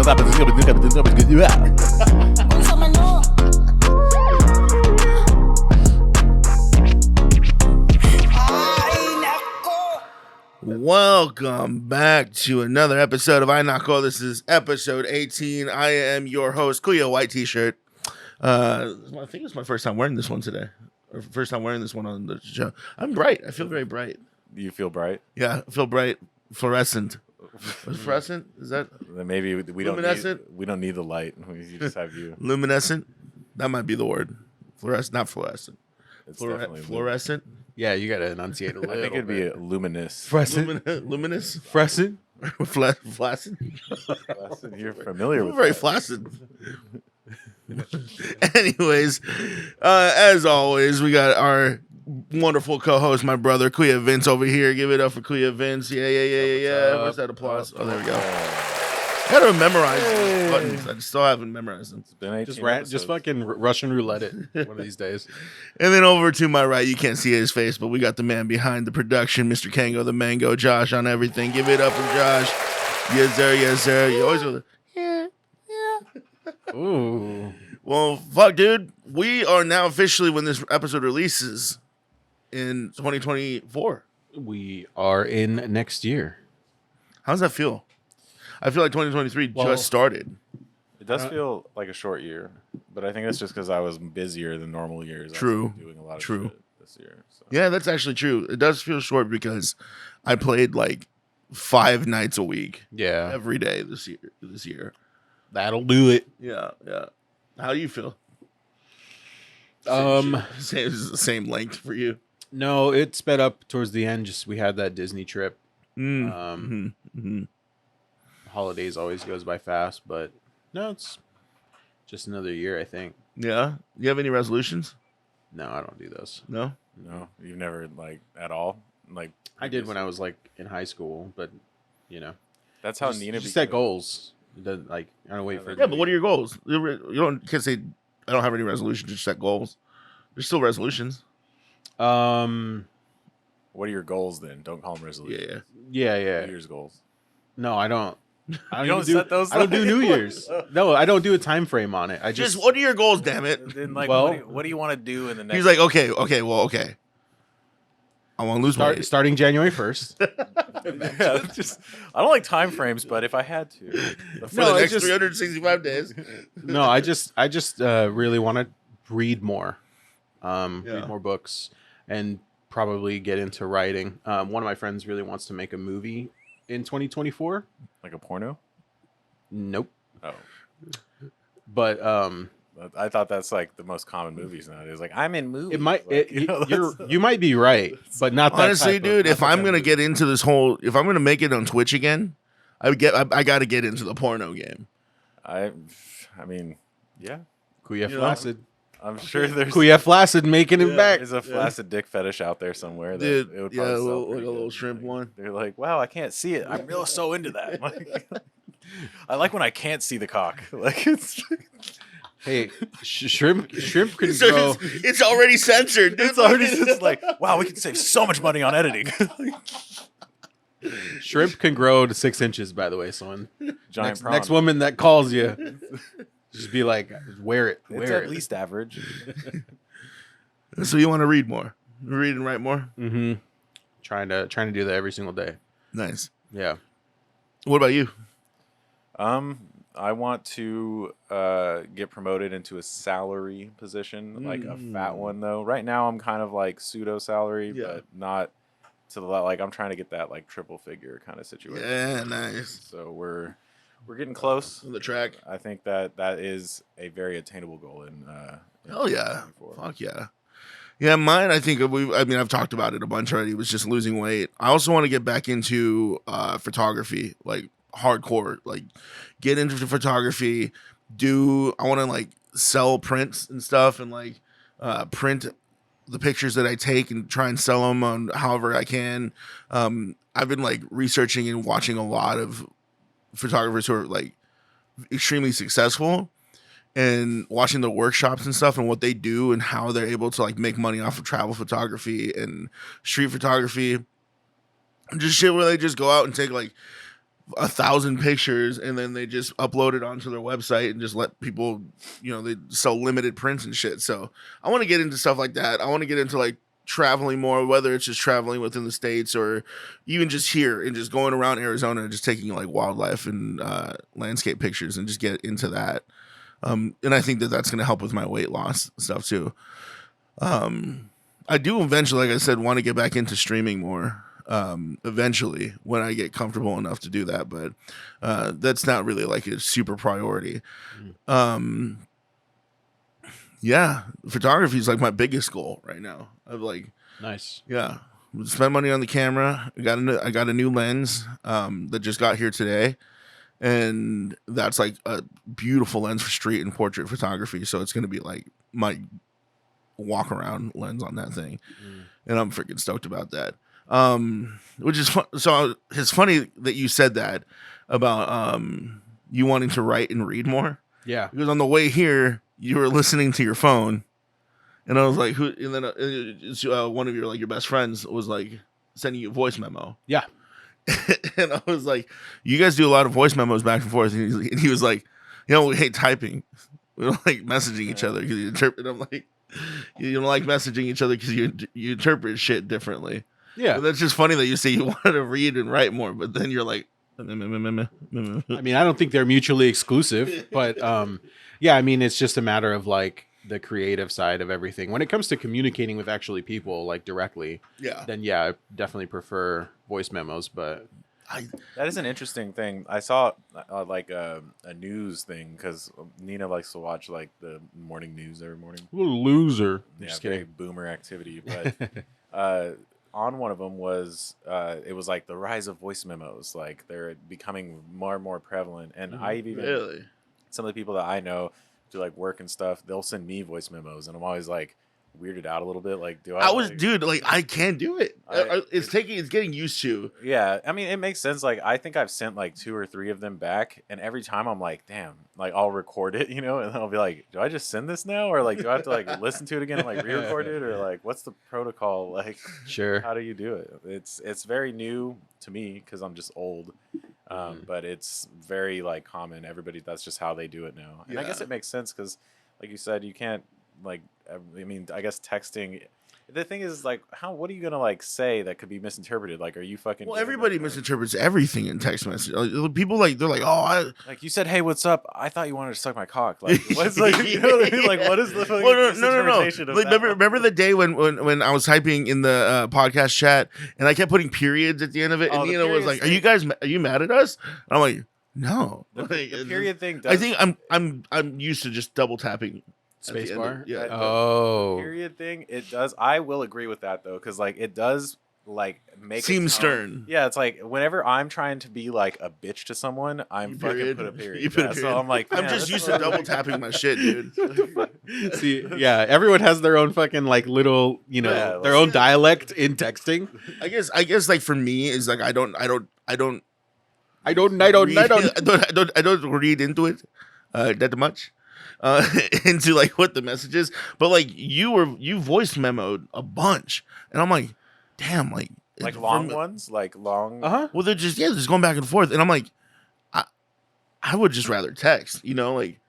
Welcome back to another episode of Nako. This is episode 18. I am your host, Kuya, white t-shirt. I think it's my first time wearing this one today. Or first time wearing this one on the show. I'm bright. I feel very bright. You feel bright? Yeah, I feel bright. Fluorescent. Fluorescent? Is that? Then maybe we don't need the light. We just have you. Luminescent? That might be the word. Fluorescent, not fluorescent. It's definitely fluorescent. Yeah, you gotta enunciate a little. I think it'd be luminous. Luminous? Fluorescent? Flaccid? You're familiar with very that. flaccid. Anyways, as always, we got our wonderful co-host, my brother Kuya Vince over here. Give it up for Kuya Vince. Yeah. Where's that applause? Oh, there we go. I gotta memorize these buttons. I still haven't memorized them. It's been 18 Just fucking Russian roulette it one of these days. And then over to my right, you can't see his face, but we got the man behind the production, Mr. Kango the Mango, Josh on everything. Give it up for Josh. Yes, sir. Yes, sir. You always go, yeah. Ooh. Well, fuck, dude. We are now officially, when this episode releases, in 2024. We are in next year. How does that feel? I feel like 2023 just started. It does feel like a short year, but I think that's just because I was busier than normal years. True. I was doing a lot of shit this year. So. Yeah, that's actually true. It does feel short because I played like 5 nights a week. Yeah. Every day this year. That'll do it. Yeah. How do you feel? Same length for you. No, it sped up towards the end. Just we had that Disney trip. Holidays always goes by fast, but no, it's just another year, I think. Yeah. You have any resolutions? No, I don't do those. No, you've never at all. I did when I was in high school, but that's how Nina Nina set goals. I don't wait for. Yeah, but what are your goals? You can't say I don't have any resolutions. Just set goals. There's still resolutions. What are your goals then? Don't call them resolutions. Yeah. New Year's goals. No, I don't. I don't set those. I don't do New Year's. No, I don't do a time frame on it. I just what are your goals? Damn it! Then, what do you want to do in the next? He's like, okay. I want to lose weight. Starting January 1st. I don't like time frames, but if I had to, for the next 365 days. No, I just really want to read more, read more books, and probably get into writing. One of my friends really wants to make a movie in 2024. Like a porno? Nope. Oh. But I thought that's like the most common movies nowadays. Like I'm in movies. It might. You might be right, but not that honestly, dude. If I'm gonna get into this if I'm gonna make it on Twitch again, I got to get into the porno game. I mean, yeah. Kuya Flaccid. I'm sure there's Kuya Flaccid making it back. There's a flaccid dick fetish out there somewhere. Dude, it would a little shrimp one. They're like, wow, I can't see it. I'm real so into that. I like when I can't see the cock. It's. Hey, shrimp can grow. It's already censored. Dude. It's already just like, wow, we can save so much money on editing. Shrimp can grow to 6 inches, by the way. So next woman that calls you, just be like, wear it. It's at least average. So you want to read more? Read and write more? Mm-hmm. Trying to do that every single day. Nice. Yeah. What about you? I want to get promoted into a salary position, like a fat one though. Right now I'm kind of like pseudo salary, but not to the like I'm trying to get that like triple figure kind of situation. Yeah, nice. So we're getting close on the track. I think that is a very attainable goal in hell yeah. Fuck yeah. Yeah, mine, I think I've talked about it a bunch already. It was just losing weight. I also want to get back into photography, like hardcore, like get into photography. I want to like sell prints and stuff and like print the pictures that I take and try and sell them on however I can. I've been like researching and watching a lot of photographers who are like extremely successful and watching the workshops and stuff and what they do and how they're able to like make money off of travel photography and street photography and just shit where they just go out and take like 1,000 pictures, and then they just upload it onto their website and just let people, they sell limited prints and shit. So I want to get into stuff like that. I want to get into like traveling more, whether it's just traveling within the States or even just here and just going around Arizona and just taking like wildlife and landscape pictures and just get into that. And I think that that's going to help with my weight loss stuff too. I do eventually, like I said, want to get back into streaming more. Eventually when I get comfortable enough to do that, but that's not really like a super priority. Yeah, photography is like my biggest goal right now. I've like nice. Yeah, spend money on the camera. I got a new lens that just got here today, and that's like a beautiful lens for street and portrait photography. So it's gonna be like my walk around lens on that thing, and I'm freaking stoked about that. Which is fun. So it's funny that you said that about you wanting to write and read more. Yeah, because on the way here you were listening to your phone, and I was like, "Who?" And then one of your best friends was like sending you a voice memo. Yeah, and I was like, "You guys do a lot of voice memos back and forth." And he was like, we hate typing. We don't like messaging each other because you interpret. I'm like, you don't like messaging each other because you interpret shit differently. Yeah, but that's just funny that you say you wanted to read and write more, but then you're like, I mean, I don't think they're mutually exclusive, but yeah, I mean, it's just a matter of like the creative side of everything. When it comes to communicating with actually people like directly, then yeah, I definitely prefer voice memos. But that is an interesting thing. I saw like a news thing because Nina likes to watch like the morning news every morning. Little loser. Yeah, just very boomer activity. But on one of them was it was like the rise of voice memos. Like they're becoming more and more prevalent. And I've even some of the people that I know do like work and stuff. They'll send me voice memos, and I'm always like weirded out a little bit. Like, dude, like I can't do it. It's getting used to. Yeah, I mean, it makes sense. Like, I think I've sent like 2 or 3 of them back, and every time I'm like, damn, like I'll record it, and I'll be like, do I just send this now, or like do I have to like listen to it again and like re-record it, or like what's the protocol? Like, sure, how do you do it? It's very new to me because I'm just old. But it's very like common. Everybody, that's just how they do it now. And I guess it makes sense because, like you said, you can't like. I mean, I guess texting. The thing is, like, what are you gonna like say that could be misinterpreted? Like, are you fucking? Well, everybody misinterprets everything in text message. People they're like, oh, like you said, hey, what's up? I thought you wanted to suck my cock. Like, what's like, you know what I mean? Like, what is the fucking misinterpretation of that? Remember the day when I was typing in the podcast chat and I kept putting periods at the end of it, and Nina was like, are you mad at us? And I'm like, no. The period thing. I think I'm used to just double tapping. Spacebar? Yeah. The period thing, it does. I will agree with that though, because like it does like make seems stern. Yeah, it's like whenever I'm trying to be like a bitch to someone, I'm fucking put a period. You put a period. So I'm like, I'm just used to double tapping my shit, dude. See, yeah, everyone has their own fucking like little, their own dialect in texting. I guess like for me is like I don't read into it that much. Into like what the message is, but like you voice memoed a bunch, and I'm like, damn, like long ones, like long. Well, they're just going back and forth, and I'm like, I would just rather text, like.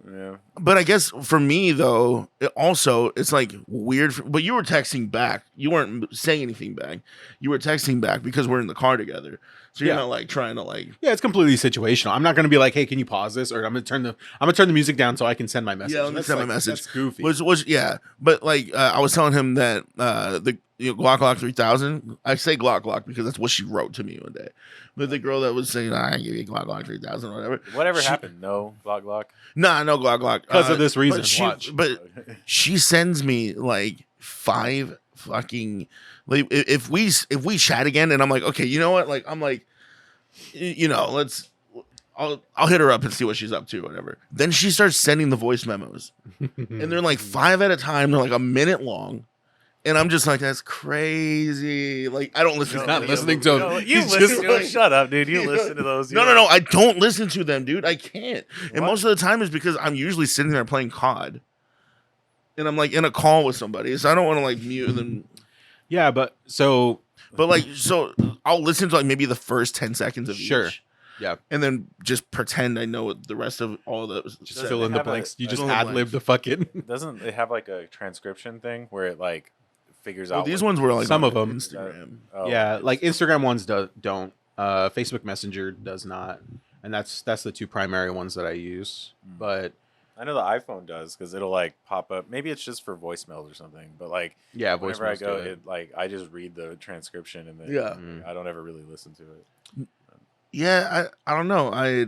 Yeah. But I guess for me though, it's like weird. But you were texting back. You weren't saying anything back. You were texting back because we're in the car together. So you're not like trying to like. Yeah, it's completely situational. I'm not going to be like, hey, can you pause this? Or I'm gonna turn the music down so I can send my message. Yeah, let me send my message. That's goofy. Yeah, but like I was telling him that the Glock 3000. I say Glock because that's what she wrote to me one day. But the girl that was saying, I give you Glock 3000 or whatever. Whatever happened? No Glock. Nah, no Glock. Because of this reason. But she sends me like 5 fucking. Like, if we chat again and I'm like, okay, you know what? Like I'm like, let's. I'll hit her up and see what she's up to, or whatever. Then she starts sending the voice memos, and they're like 5 at a time. They're like a minute long. And I'm just like, that's crazy. Like, I don't listen. He's not listening to him. You listen to them. Shut up, dude. You listen to those. No. I don't listen to them, dude. I can't. And most of the time is because I'm usually sitting there playing COD. And I'm like in a call with somebody. So I don't want to like mute them. Yeah, but I'll listen to like maybe the first 10 seconds of each. Yeah. and then just pretend I know the rest of all those. Just fill in the blanks. You just ad lib the fucking. Doesn't it have like a transcription thing where it like figures out? These ones were like some of them. Instagram. Yeah, like Instagram ones don't. Facebook Messenger does not, and that's the two primary ones that I use. But I know the iPhone does because it'll like pop up. Maybe it's just for voicemails or something. But like, yeah, whenever I go, it like I just read the transcription and then I don't ever really listen to it. Yeah, I don't know. I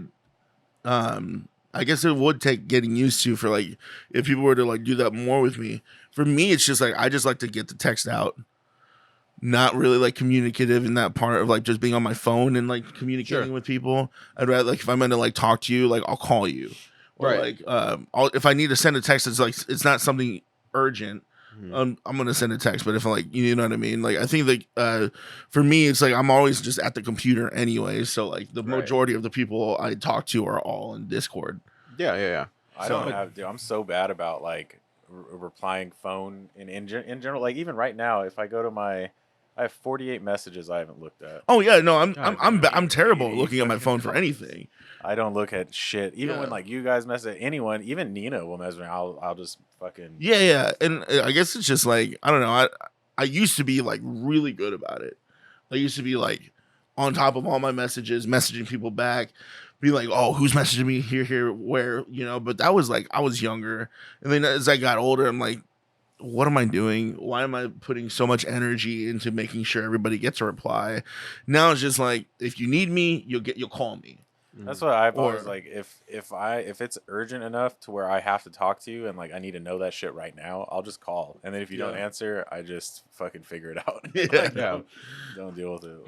guess it would take getting used to for like if people were to like do that more with me. For me, it's just like I just like to get the text out. Not really like communicative in that part of like just being on my phone and like communicating with people. I'd rather like if I'm gonna like talk to you, like I'll call you. Or like if I need to send a text, it's like it's not something urgent. I'm gonna send a text, but if like you know what I mean, like I think like for me, it's like I'm always just at the computer anyway. So like the majority of the people I talk to are all in Discord. Yeah. I don't have. Dude, I'm so bad about like replying phone in general. Like even right now, if I go to I have 48 messages I haven't looked at. Oh yeah, no, I'm terrible looking at my phone for anything. I don't look at shit. Even when like you guys message anyone, even Nina will message me. I'll just fucking yeah. And I guess it's just like I don't know. I used to be like really good about it. I used to be like on top of all my messages, messaging people back, be like, oh, who's messaging me here, where, you know. But that was like I was younger, and then as I got older, I'm like, what am I doing? Why am I putting so much energy into making sure everybody gets a reply? Now it's just like if you need me, you'll call me. That's what I've always like. If it's urgent enough to where I have to talk to you and like I need to know that shit right now, I'll just call. And then if you don't answer, I just fucking figure it out. Like, don't deal with it.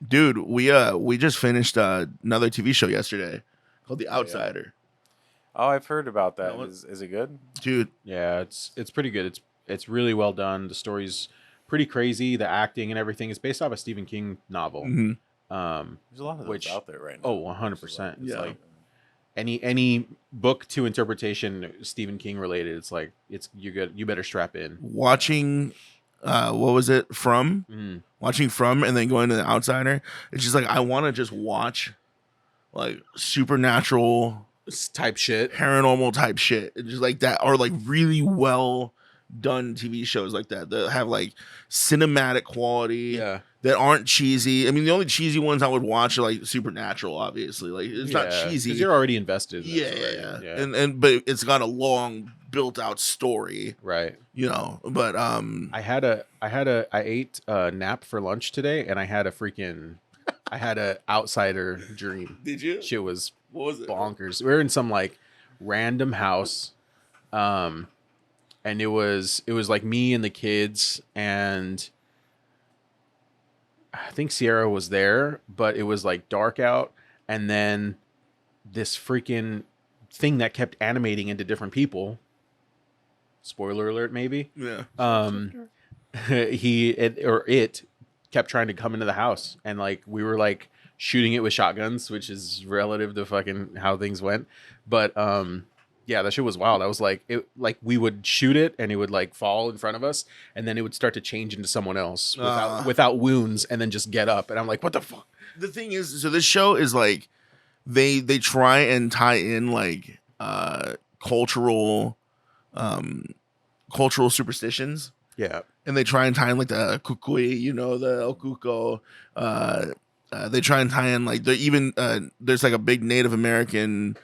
Dude, we just finished another TV show yesterday called The Outsider. Oh, I've heard about that. Is it good? Dude. Yeah, it's pretty good. It's really well done. The story's pretty crazy. The acting and everything is based off a Stephen King novel. There's a lot of those out there right now. Oh, 100%. It's like any book to interpretation Stephen King related, it's like you're good. You better strap in. Watching what was it from? Watching From and then going to The Outsider. It's just like I want to just watch like supernatural type shit, paranormal type shit. It's just like that, or like really well done TV shows like that have like cinematic quality. That aren't cheesy. I mean, the only cheesy ones I would watch are like Supernatural, obviously. Like it's not cheesy because you're already invested. Yeah. And but it's got a long built out story, right? You know. But I ate a nap for lunch today, and I had a outsider dream. Did you? Shit was what was it? Bonkers. We were in some like random house, and it was like me and the kids and. I think Sierra was there, but it was like dark out, and then this freaking thing that kept animating into different people. Spoiler alert, maybe. Yeah. It kept trying to come into the house, and like we were like shooting it with shotguns, which is relative to fucking how things went. But yeah, that shit was wild. I was like, we would shoot it and it would like fall in front of us, and then it would start to change into someone else without wounds, and then just get up. And I'm like, what the fuck? The thing is, so this show is like they try and tie in like cultural superstitions. Yeah, and they try and tie in like the kukui, you know, the El Cuco. They try and tie in like there's like a big Native American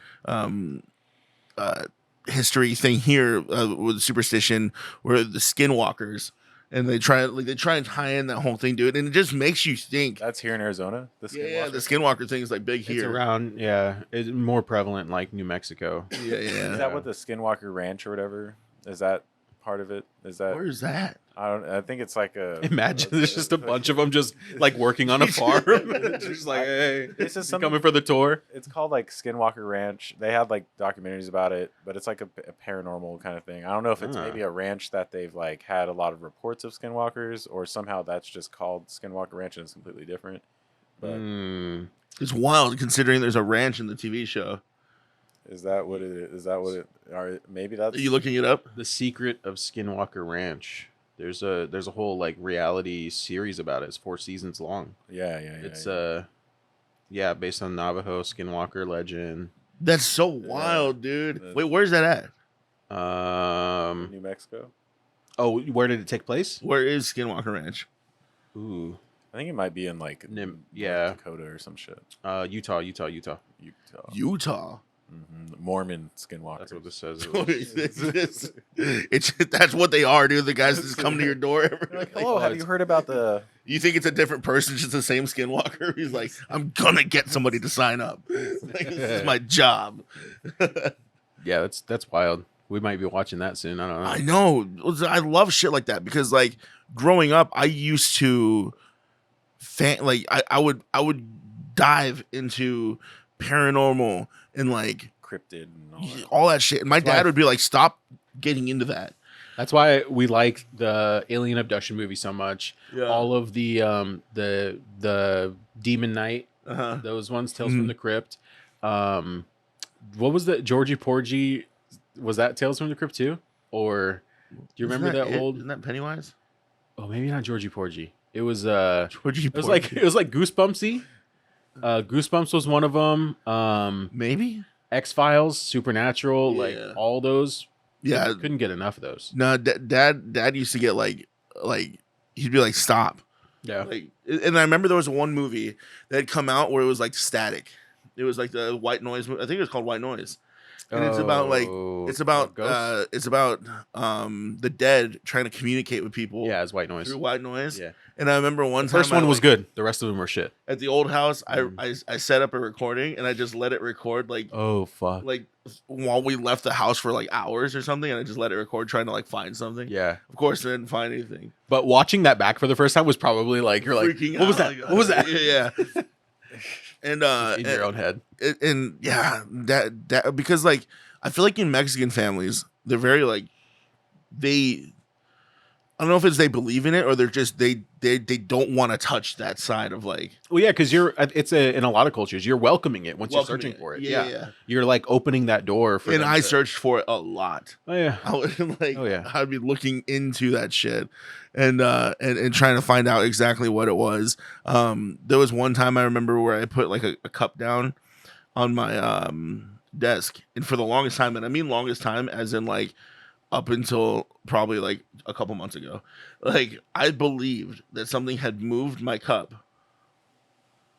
history thing here with superstition where the skinwalkers, and they try and tie in that whole thing, dude, and it just makes you think. That's here in Arizona. The skinwalker thing is like big here. It's around, it's more prevalent like New Mexico. Yeah. Is that what the Skinwalker Ranch or whatever? Is that part of it? Where is that? I think it's like imagine there's just a bunch of them just like working on a farm. Just like, hey, this is coming for the tour. It's called like Skinwalker Ranch. They had like documentaries about it, but it's like a paranormal kind of thing. I don't know if it's maybe a ranch that they've like had a lot of reports of skinwalkers, or somehow that's just called Skinwalker Ranch and it's completely different. But it's wild considering there's a ranch in the TV show. Is that what it is? Is that what it? Or maybe that's. Are you looking it up? The Secret of Skinwalker Ranch. There's a whole like reality series about it. It's 4 seasons long. Yeah. It's Yeah, based on Navajo Skinwalker legend. That's so wild, dude. Wait, where's that at? New Mexico. Oh, where did it take place? Where is Skinwalker Ranch? Ooh, I think it might be in like North Dakota or some shit. Utah. Utah. Mormon skinwalkers. That's what this says. It's that's what they are, dude. The guys just come to your door. Like, hello, have you heard about the? You think it's a different person, just the same skinwalker? He's like, I'm gonna get somebody to sign up. Like, this is my job. Yeah, that's wild. We might be watching that soon. I don't know. I know. I love shit like that because, like, growing up, I used to, I would dive into paranormal and like Cryptid and all that shit. And my dad would be like, "Stop getting into that." That's why we like the alien abduction movie so much. Yeah. All of the Demon Knight, those ones, Tales from the Crypt. What was the Georgie Porgy? Was that Tales from the Crypt too? Or do you remember that old? Isn't that Pennywise? Oh, maybe not Georgie Porgy. It was Georgie It was like Goosebumpsy. Goosebumps was one of them. Maybe X-Files, Supernatural, like all those. Yeah, couldn't get enough of those. No, dad used to get like he'd be like, "Stop." Yeah. Like, and I remember there was one movie that had come out where it was like static. It was like the White Noise movie. I think it was called White Noise. And it's about the dead trying to communicate with people. Yeah, it's White Noise. Through White Noise. Yeah. And I remember one time first one was good. The rest of them were shit. At the old house, I set up a recording and I just let it record like like while we left the house for like hours or something, and I just let it record trying to like find something. Yeah. Of course I didn't find anything. But watching that back for the first time was probably like you're freaking like, what was that? Like, what was that? Yeah. And in your own head. And yeah, that because like I feel like in Mexican families, they're very like I don't know if it's they believe in it or they're just they don't want to touch that side of like. Well, yeah, because in a lot of cultures you're welcoming it once you're searching for it. Yeah. You're like opening that door for. And I searched for it a lot. Oh yeah. I would I'd be looking into that shit and trying to find out exactly what it was. There was one time I remember where I put like a cup down on my desk, and for the longest time, and I mean longest time as in like up until probably like a couple months ago, like I believed that something had moved my cup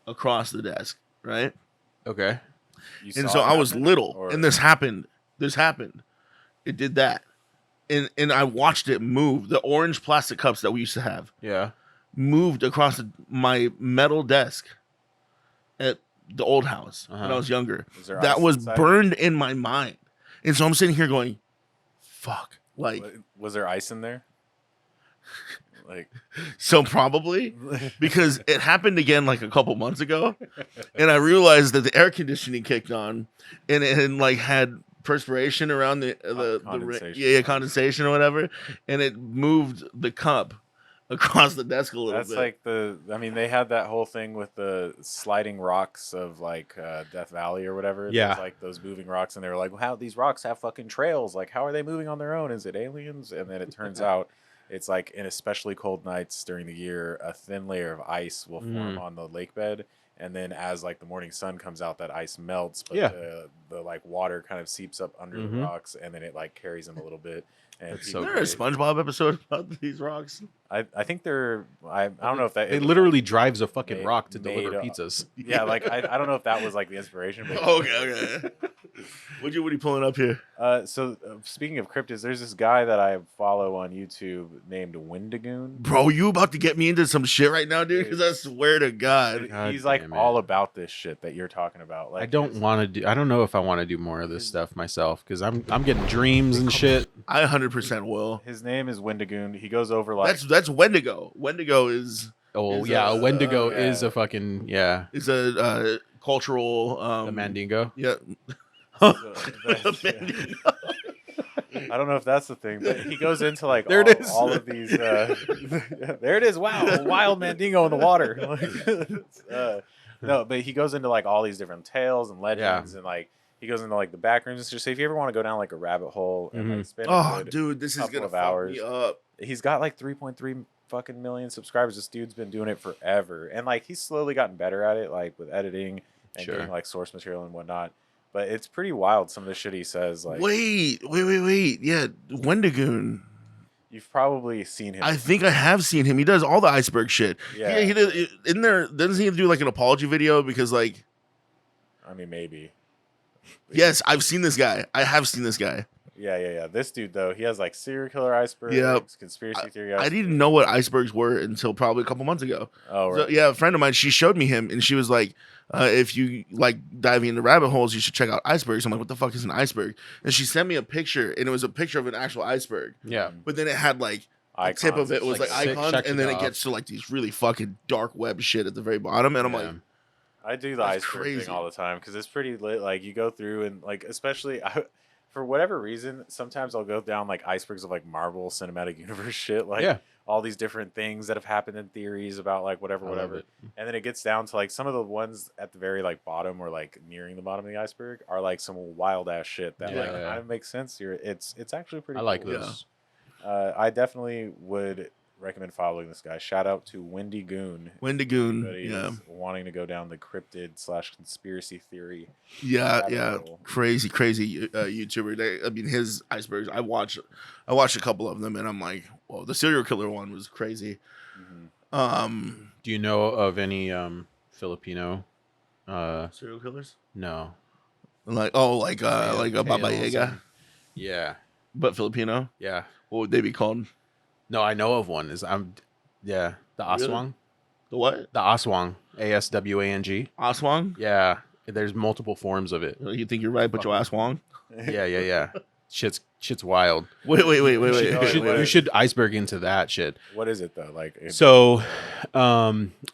across the desk, right? Okay. And so I was little, and this happened. It did that, and I watched it move. The orange plastic cups that we used to have, moved across my metal desk at the old house when I was younger. That was burned in my mind, and so I'm sitting here going, fuck. Like, was there ice in there? Like, so probably because it happened again like a couple months ago, and I realized that the air conditioning kicked on, and it had like had perspiration around the condensation or whatever, and it moved the cup across the desk a little bit. That's like they had that whole thing with the sliding rocks of like Death Valley or whatever. Yeah. There's like those moving rocks, and they were like, well, how these rocks have fucking trails? Like, how are they moving on their own? Is it aliens? And then it turns out it's like in especially cold nights during the year, a thin layer of ice will form on the lake bed. And then as like the morning sun comes out, that ice melts, but the like water kind of seeps up under the rocks, and then it like carries them a little bit. And is there a SpongeBob episode about these rocks? I think they're I don't know if that it literally drives a fucking rock to deliver pizzas. Yeah, like I don't know if that was like the inspiration. But okay. What are you pulling up here? So speaking of cryptids, there's this guy that I follow on YouTube named Wendigoon. Bro, you about to get me into some shit right now, dude? Because I swear to God, he's like all about this shit that you're talking about. Like, I don't know if I want to do more of this stuff myself because I'm getting dreams and shit. I 100% will. His name is Wendigoon. He goes over like that's Wendigo. Wendigo is a Wendigo is a fucking It's a cultural the Mandingo. Yeah. I don't know if that's the thing, but he goes into like all of these. There it is! Wow, a wild Mandingo in the water. No, but he goes into like all these different tales and legends, and like he goes into like the back rooms. So if you ever want to go down like a rabbit hole and like spend dude, this is gonna fuck me up. He's got like 3.3 fucking million subscribers. This dude's been doing it forever, and like he's slowly gotten better at it, like with editing and getting like source material and whatnot. But it's pretty wild some of the shit he says. Like, wait. Yeah, Wendigoon. You've probably seen him. I think I have seen him. He does all the iceberg shit. Yeah, he does. In there, doesn't he do like an apology video? Because like, I mean, maybe. Yes, I've seen this guy. I have seen this guy. Yeah. This dude though, he has like serial killer icebergs, conspiracy theory icebergs. I didn't know what icebergs were until probably a couple months ago. Oh, right. So, yeah, a friend of mine, she showed me him, and she was like, "If you like diving into rabbit holes, you should check out icebergs." I'm like, "What the fuck is an iceberg?" And she sent me a picture, and it was a picture of an actual iceberg. Yeah, but then it had like the tip of it was like icons, and then it gets to like these really fucking dark web shit at the very bottom, and I'm like. I do the iceberg thing all the time because it's pretty lit. Like you go through and like, especially for whatever reason, sometimes I'll go down like icebergs of like Marvel Cinematic Universe shit, like all these different things that have happened in theories about like whatever. And then it gets down to like some of the ones at the very like bottom or like nearing the bottom of the iceberg are like some wild ass shit that like kind of makes sense here. It's actually pretty. I like this. I definitely would recommend following this guy. Shout out to Wendigoon. Wanting to go down the cryptid/conspiracy theory. Yeah. Crazy YouTuber. I mean, his icebergs. I watched a couple of them, and I'm like, whoa, the serial killer one was crazy. Mm-hmm. Do you know of any Filipino serial killers? No. Like Baba Yaga. Yeah. But Filipino. Yeah. What would they be called? No, I know of one. The Aswang. Really? The what? The Aswang. ASWANG. Aswang? Yeah. There's multiple forms of it. You think you're right, but your Aswang? Yeah. Shit's wild. Wait. You should iceberg into that shit. What is it though? Like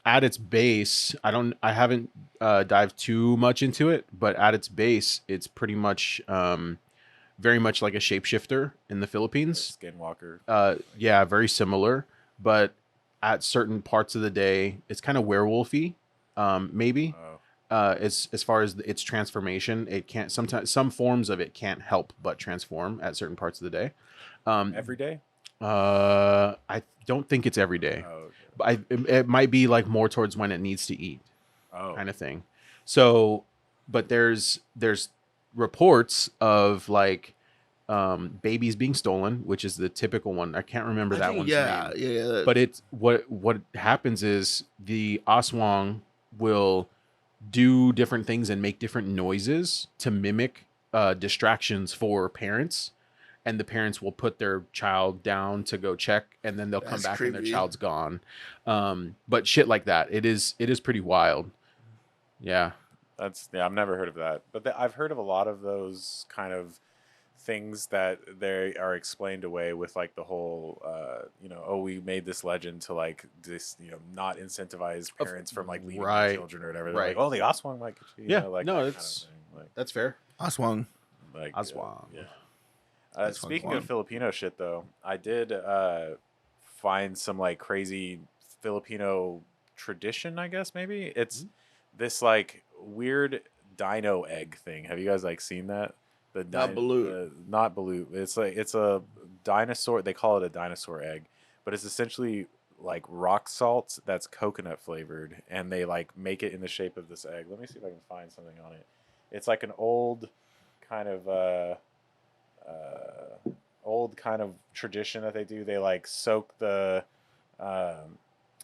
at its base, I haven't dived too much into it, but at its base, it's pretty much very much like a shapeshifter in the Philippines. Skinwalker. Yeah, very similar. But at certain parts of the day, it's kind of werewolfy, maybe. As far as its transformation, it can't. Sometimes some forms of it can't help but transform at certain parts of the day. Every day? I don't think it's every day. Oh, okay. But it might be like more towards when it needs to eat, kind of thing. So, but there's reports of like babies being stolen, which is the typical one. I can't remember that one's name. Yeah. But it's what happens is the Aswang will do different things and make different noises to mimic distractions for parents, and the parents will put their child down to go check, and then they'll come back and their child's gone. But shit like that, it is pretty wild. Yeah. I've never heard of that, but I've heard of a lot of those kind of things that they are explained away with like the whole, we made this legend to like this, not incentivize parents from like leaving their children or whatever. They're like, oh, the Aswang might get you. That's fair. Aswang. Aswang. Yeah. Speaking of Filipino shit, though, I did find some like crazy Filipino tradition. I guess maybe it's this like weird dino egg thing. Have you guys like seen that? Not balut. Not balut. It's a dinosaur. They call it a dinosaur egg, but it's essentially like rock salt that's coconut flavored, and they like make it in the shape of this egg. Let me see if I can find something on it. It's like an old kind of tradition that they do. They like soak the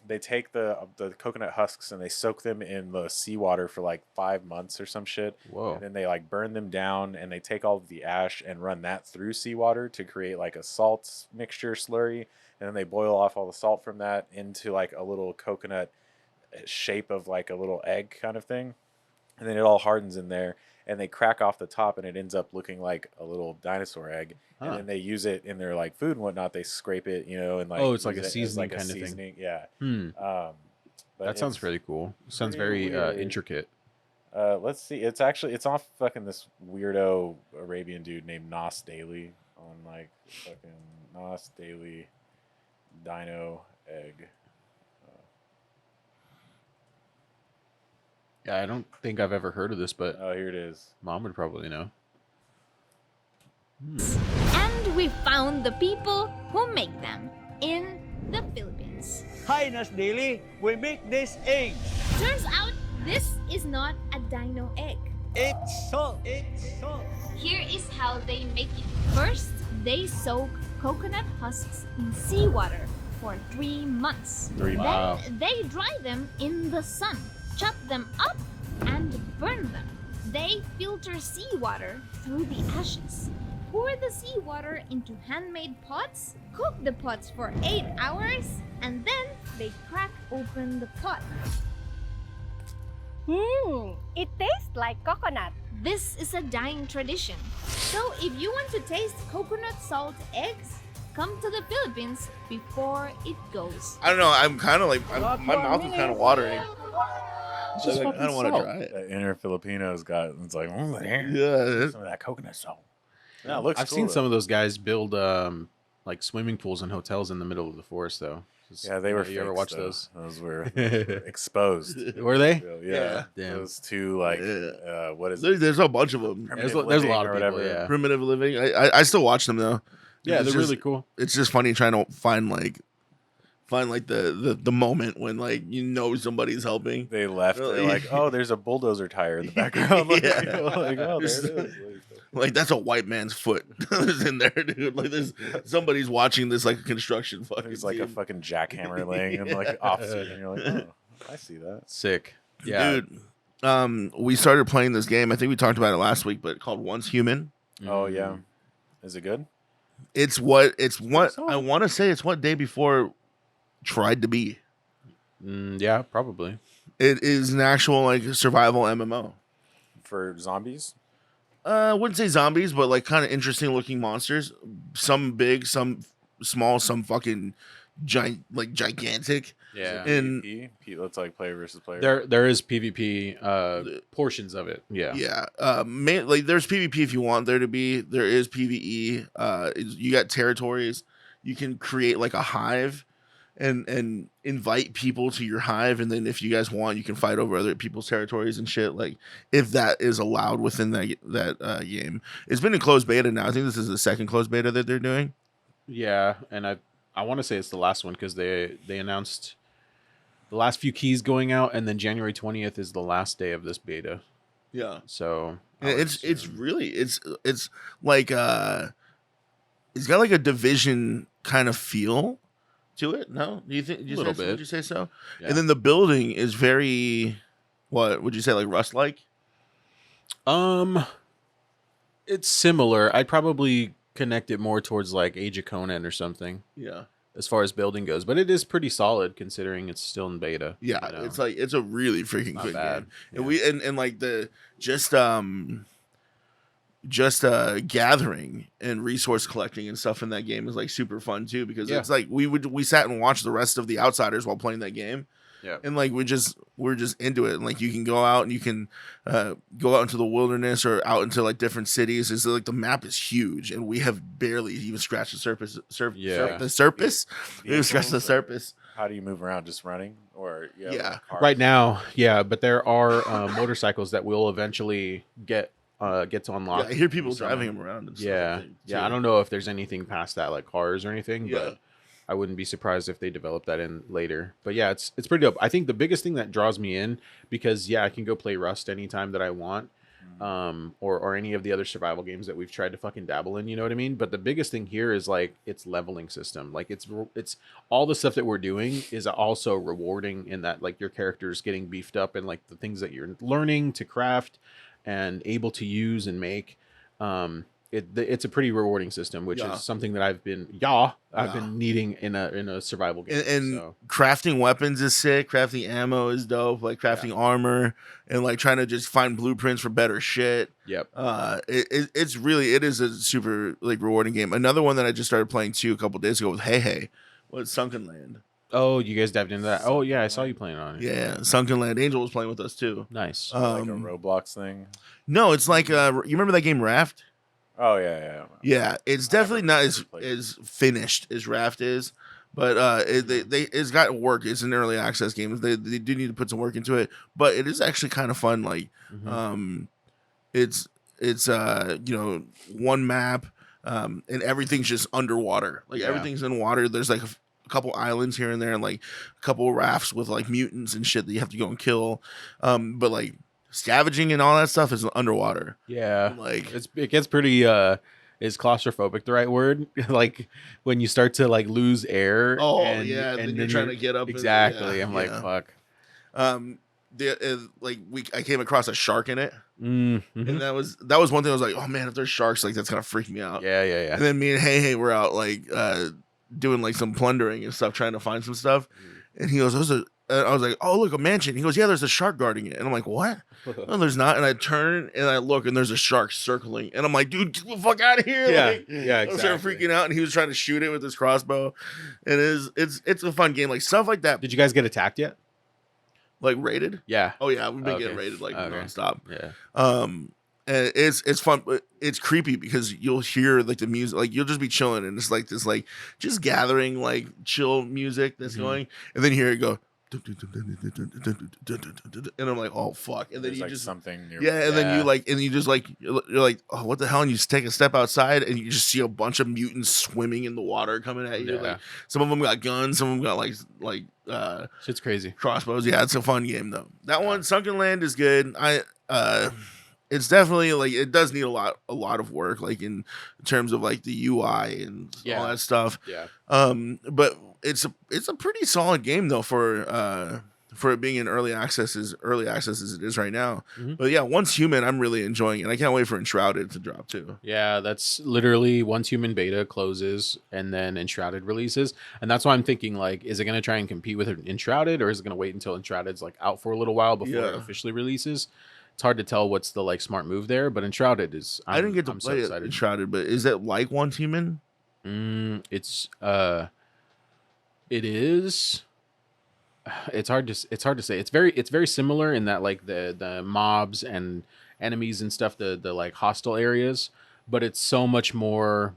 they take the coconut husks and they soak them in the seawater for like 5 months or some shit. Whoa. And then they like burn them down, and they take all of the ash and run that through seawater to create like a salt mixture slurry. And then they boil off all the salt from that into like a little coconut shape of like a little egg kind of thing. And then it all hardens in there, and they crack off the top, and it ends up looking like a little dinosaur egg. And then they use it in their like food and whatnot. They scrape it, and like it's like a seasoning kind of thing. Yeah. That sounds pretty cool. Sounds very intricate. Let's see. It's off fucking this weirdo Arabian dude named Nas Daily on like fucking Nas Daily dino egg. Yeah, I don't think I've ever heard of this, but here it is. Mom would probably know. And we found the people who make them in the Philippines. Highness Daily, we make this egg. Turns out this is not a dino egg. It's salt. It's salt. Here is how they make it. First, they soak coconut husks in seawater for 3 months. Wow. Then they dry them in the sun, chop them up, and burn them. They filter seawater through the ashes. Pour the seawater into handmade pots, cook the pots for 8 hours, and then they crack open the pot. It tastes like coconut. This is a dying tradition. So if you want to taste coconut salt eggs, come to the Philippines before it goes. I don't know. I'm kind of like my mouth is kind of watering. Just I don't want to try it. That inner Filipino's got it's like Yeah. some of that coconut salt. Yeah, it looks. I've seen some of those guys build like swimming pools and hotels in the middle of the forest, though. Yeah, they were. You ever fakes, watch though. those? Those were exposed. Were they? Yeah. Damn. Those two like what is it? There's a bunch of them. There's Primitive a living lot or of people. whatever. Yeah, Primitive living. I still watch them though. yeah, It's they're just- really cool. It's just funny trying to find the moment when like somebody's helping. They left. They're Really? like, oh, there's a bulldozer tire in the background. Like, Yeah. like, oh, there it Just- is. Like that's a white man's foot that's in there, dude. Like there's somebody's watching this like a construction fucking. There's like a scene. fucking jackhammer laying and like opposite, and you're like, oh, I see that. Sick. Yeah, Dude. We started playing this game. I think we talked about it last week, but called Once Human. Oh yeah, is it good? It's what so. I want to say. It's what Day Before tried to be. Yeah, probably. It is an actual like survival MMO. For zombies? I wouldn't say zombies, but like kind of interesting looking monsters. Some big, some small, some fucking gigantic. Yeah, And PvP? Let's like player versus player. there is PvP portions of it. Yeah, like there's PvP if you want there to be. There is PvE. You got territories. You can create like a hive and invite people to your hive, and then if you guys want, you can fight over other people's territories and shit. Like if that is allowed within that game. It's been in closed beta now. I think this is the second closed beta that they're doing. yeah, and I want to say it's the last one because they announced the last few keys going out, and then January 20th is the last day of this beta. Yeah. So It's really it's like it's got like a Division kind of feel to it. No, do you think? A little bit. Would you say so? Yeah. And then the building is very, what would you say, like Rust like? It's similar. I'd probably connect it more towards like Age of Conan or something Yeah. as far as building goes, but it is pretty solid considering it's still in beta. Yeah, you know? it's like it's a really freaking Not good bad. game. And like the just gathering and resource collecting and stuff in that game is like super fun too, because Yeah. it's like we sat and watched the rest of the Outsiders while playing that game. Yeah. And like we're just into it, and like you can go out and you can go out into the wilderness or out into like different cities. It's like the map is huge, and we have barely even scratched the surface. The surface. We haven't scratched the surface. How do you move around? Just running, or you have, Yeah. like, cars? Right now, yeah, but there are motorcycles that will eventually get to unlock. Yeah, I hear people Some- driving them around. And stuff, Yeah, I think, yeah. too. I don't know if there's anything past that, like cars or anything, Yeah. but I wouldn't be surprised if they develop that in later. But yeah, it's pretty dope. I think the biggest thing that draws me in, because yeah, I can go play Rust anytime that I want, or any of the other survival games that we've tried to fucking dabble in. You know what I mean? But the biggest thing here is like its leveling system. Like it's all the stuff that we're doing is also rewarding in that like your character's getting beefed up and like the things that you're learning to craft and able to use and make. It's a pretty rewarding system, which Yeah. is something that I've been needing in a survival game. And so. crafting weapons is sick. Crafting ammo is dope. Like crafting armor and like trying to just find blueprints for better shit. Yep. It is a super like rewarding game. Another one that I just started playing too a couple days ago with Hey was Sunken Land. Oh, you guys dived into that. Oh yeah, I saw you playing on it. Yeah, Sunken Land. Angel was playing with us too. Nice. Like a Roblox thing. No, it's like you remember that game Raft? Oh yeah. Yeah, it's definitely not as played as finished as Raft is, but it's got work. It's an early access game. They do need to put some work into it, but it is actually kind of fun. Like, it's one map, and everything's just underwater. Like everything's in water. There's like a couple islands here and there, and like a couple rafts with like mutants and shit that you have to go and kill. But like scavenging and all that stuff is underwater. Yeah, like it gets pretty. Is claustrophobic the right word? Like when you start to like lose air. Oh and, yeah, and then you're trying to get up. Exactly. I'm like, fuck. I came across a shark in it, Mm-hmm. and that was one thing I was like, oh man, if there's sharks, like that's gonna freak me out. Yeah. And then me and Hey we're out like doing like some plundering and stuff, trying to find some stuff, and he goes, I was like, oh look, a mansion. He goes, yeah, there's a shark guarding it, and I'm like, what? No, there's not. And I turn and I look, and there's a shark circling, and I'm like, dude, get the fuck out of here! Yeah, like, yeah, exactly. I started freaking out, and he was trying to shoot it with his crossbow, and it's a fun game, like stuff like that. Did you guys get attacked yet? Like raided? Yeah. Oh yeah, we've been getting raided like nonstop. Yeah. And it's fun, but it's creepy because you'll hear like the music, like you'll just be chilling, and it's like this like just gathering like chill music that's going, and then you hear it go. And I'm like, oh fuck! And then There's you like just something near. and then you like, and you just like, you're like, oh, what the hell? And you just take a step outside, and you just see a bunch of mutants swimming in the water coming at you. Yeah. Like some of them got guns, some of them got like shit's crazy. crossbows. Yeah, it's a fun game though. That one, Sunken Land, is good. It's definitely like it does need a lot of work, like in terms of like the UI and all that stuff. Yeah. But it's a pretty solid game though for it being in early access as it is right now. Mm-hmm. But yeah, Once Human, I'm really enjoying it. I can't wait for Enshrouded to drop too. Yeah, that's literally Once Human beta closes and then Enshrouded releases, and that's why I'm thinking like, is it going to try and compete with Enshrouded, or is it going to wait until Enshrouded's like out for a little while before it officially releases? It's hard to tell what's the like smart move there, but Enshrouded is. I didn't get to play it, Enshrouded, but is it like Once Human? It is. It's hard to say. It's very similar in that like the mobs and enemies and stuff, the like hostile areas, but it's so much more.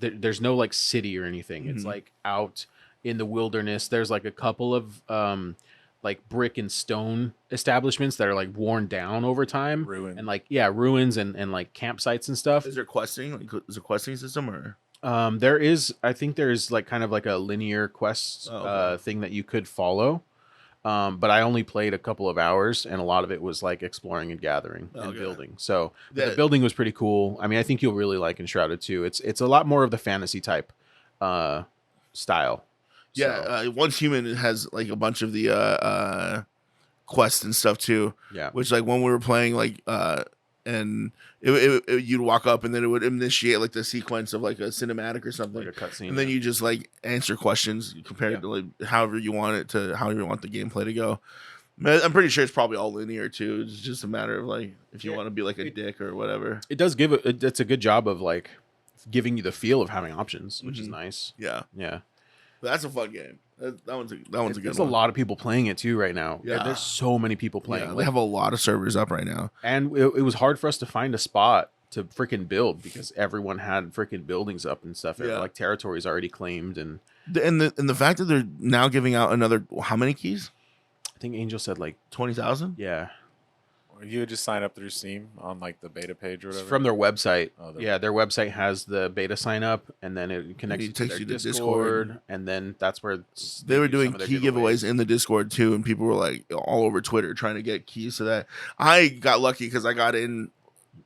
There's no like city or anything. It's like out in the wilderness. There's like a couple of like brick and stone establishments that are like worn down over time. Ruins. And like ruins and like campsites and stuff. Is there questing? Like, is there a questing system or? There is, I think there's like kind of like a linear quest thing that you could follow. But I only played a couple of hours, and a lot of it was like exploring and gathering and building. So the building was pretty cool. I mean, I think you'll really like Enshrouded too. It's a lot more of the fantasy type style. Yeah, Once Human has like a bunch of the quests and stuff too. Yeah, which like when we were playing like and you'd walk up and then it would initiate like the sequence of like a cinematic or something, like a cutscene, and then you just like answer questions compared to like however you want it to, however you want the gameplay to go. I'm pretty sure it's probably all linear too. It's just a matter of like if you want to be like a dick or whatever. It does give it's a good job of like giving you the feel of having options, which is nice. Yeah. But that's a fun game. That one's a good one. There's a lot of people playing it too right now. Yeah. There's so many people playing. Yeah, like, they have a lot of servers up right now. And it was hard for us to find a spot to freaking build because everyone had freaking buildings up and stuff. Yeah. Like territories already claimed. And the fact that they're now giving out another, how many keys? I think Angel said like 20,000. Yeah. Or you would just sign up through Steam on like the beta page or whatever. It's from their website. Oh, their website has the beta sign up, and then it connects you to their Discord, and then that's where they were doing key giveaways in the Discord too, and people were like all over Twitter trying to get keys to that. I got lucky because I got in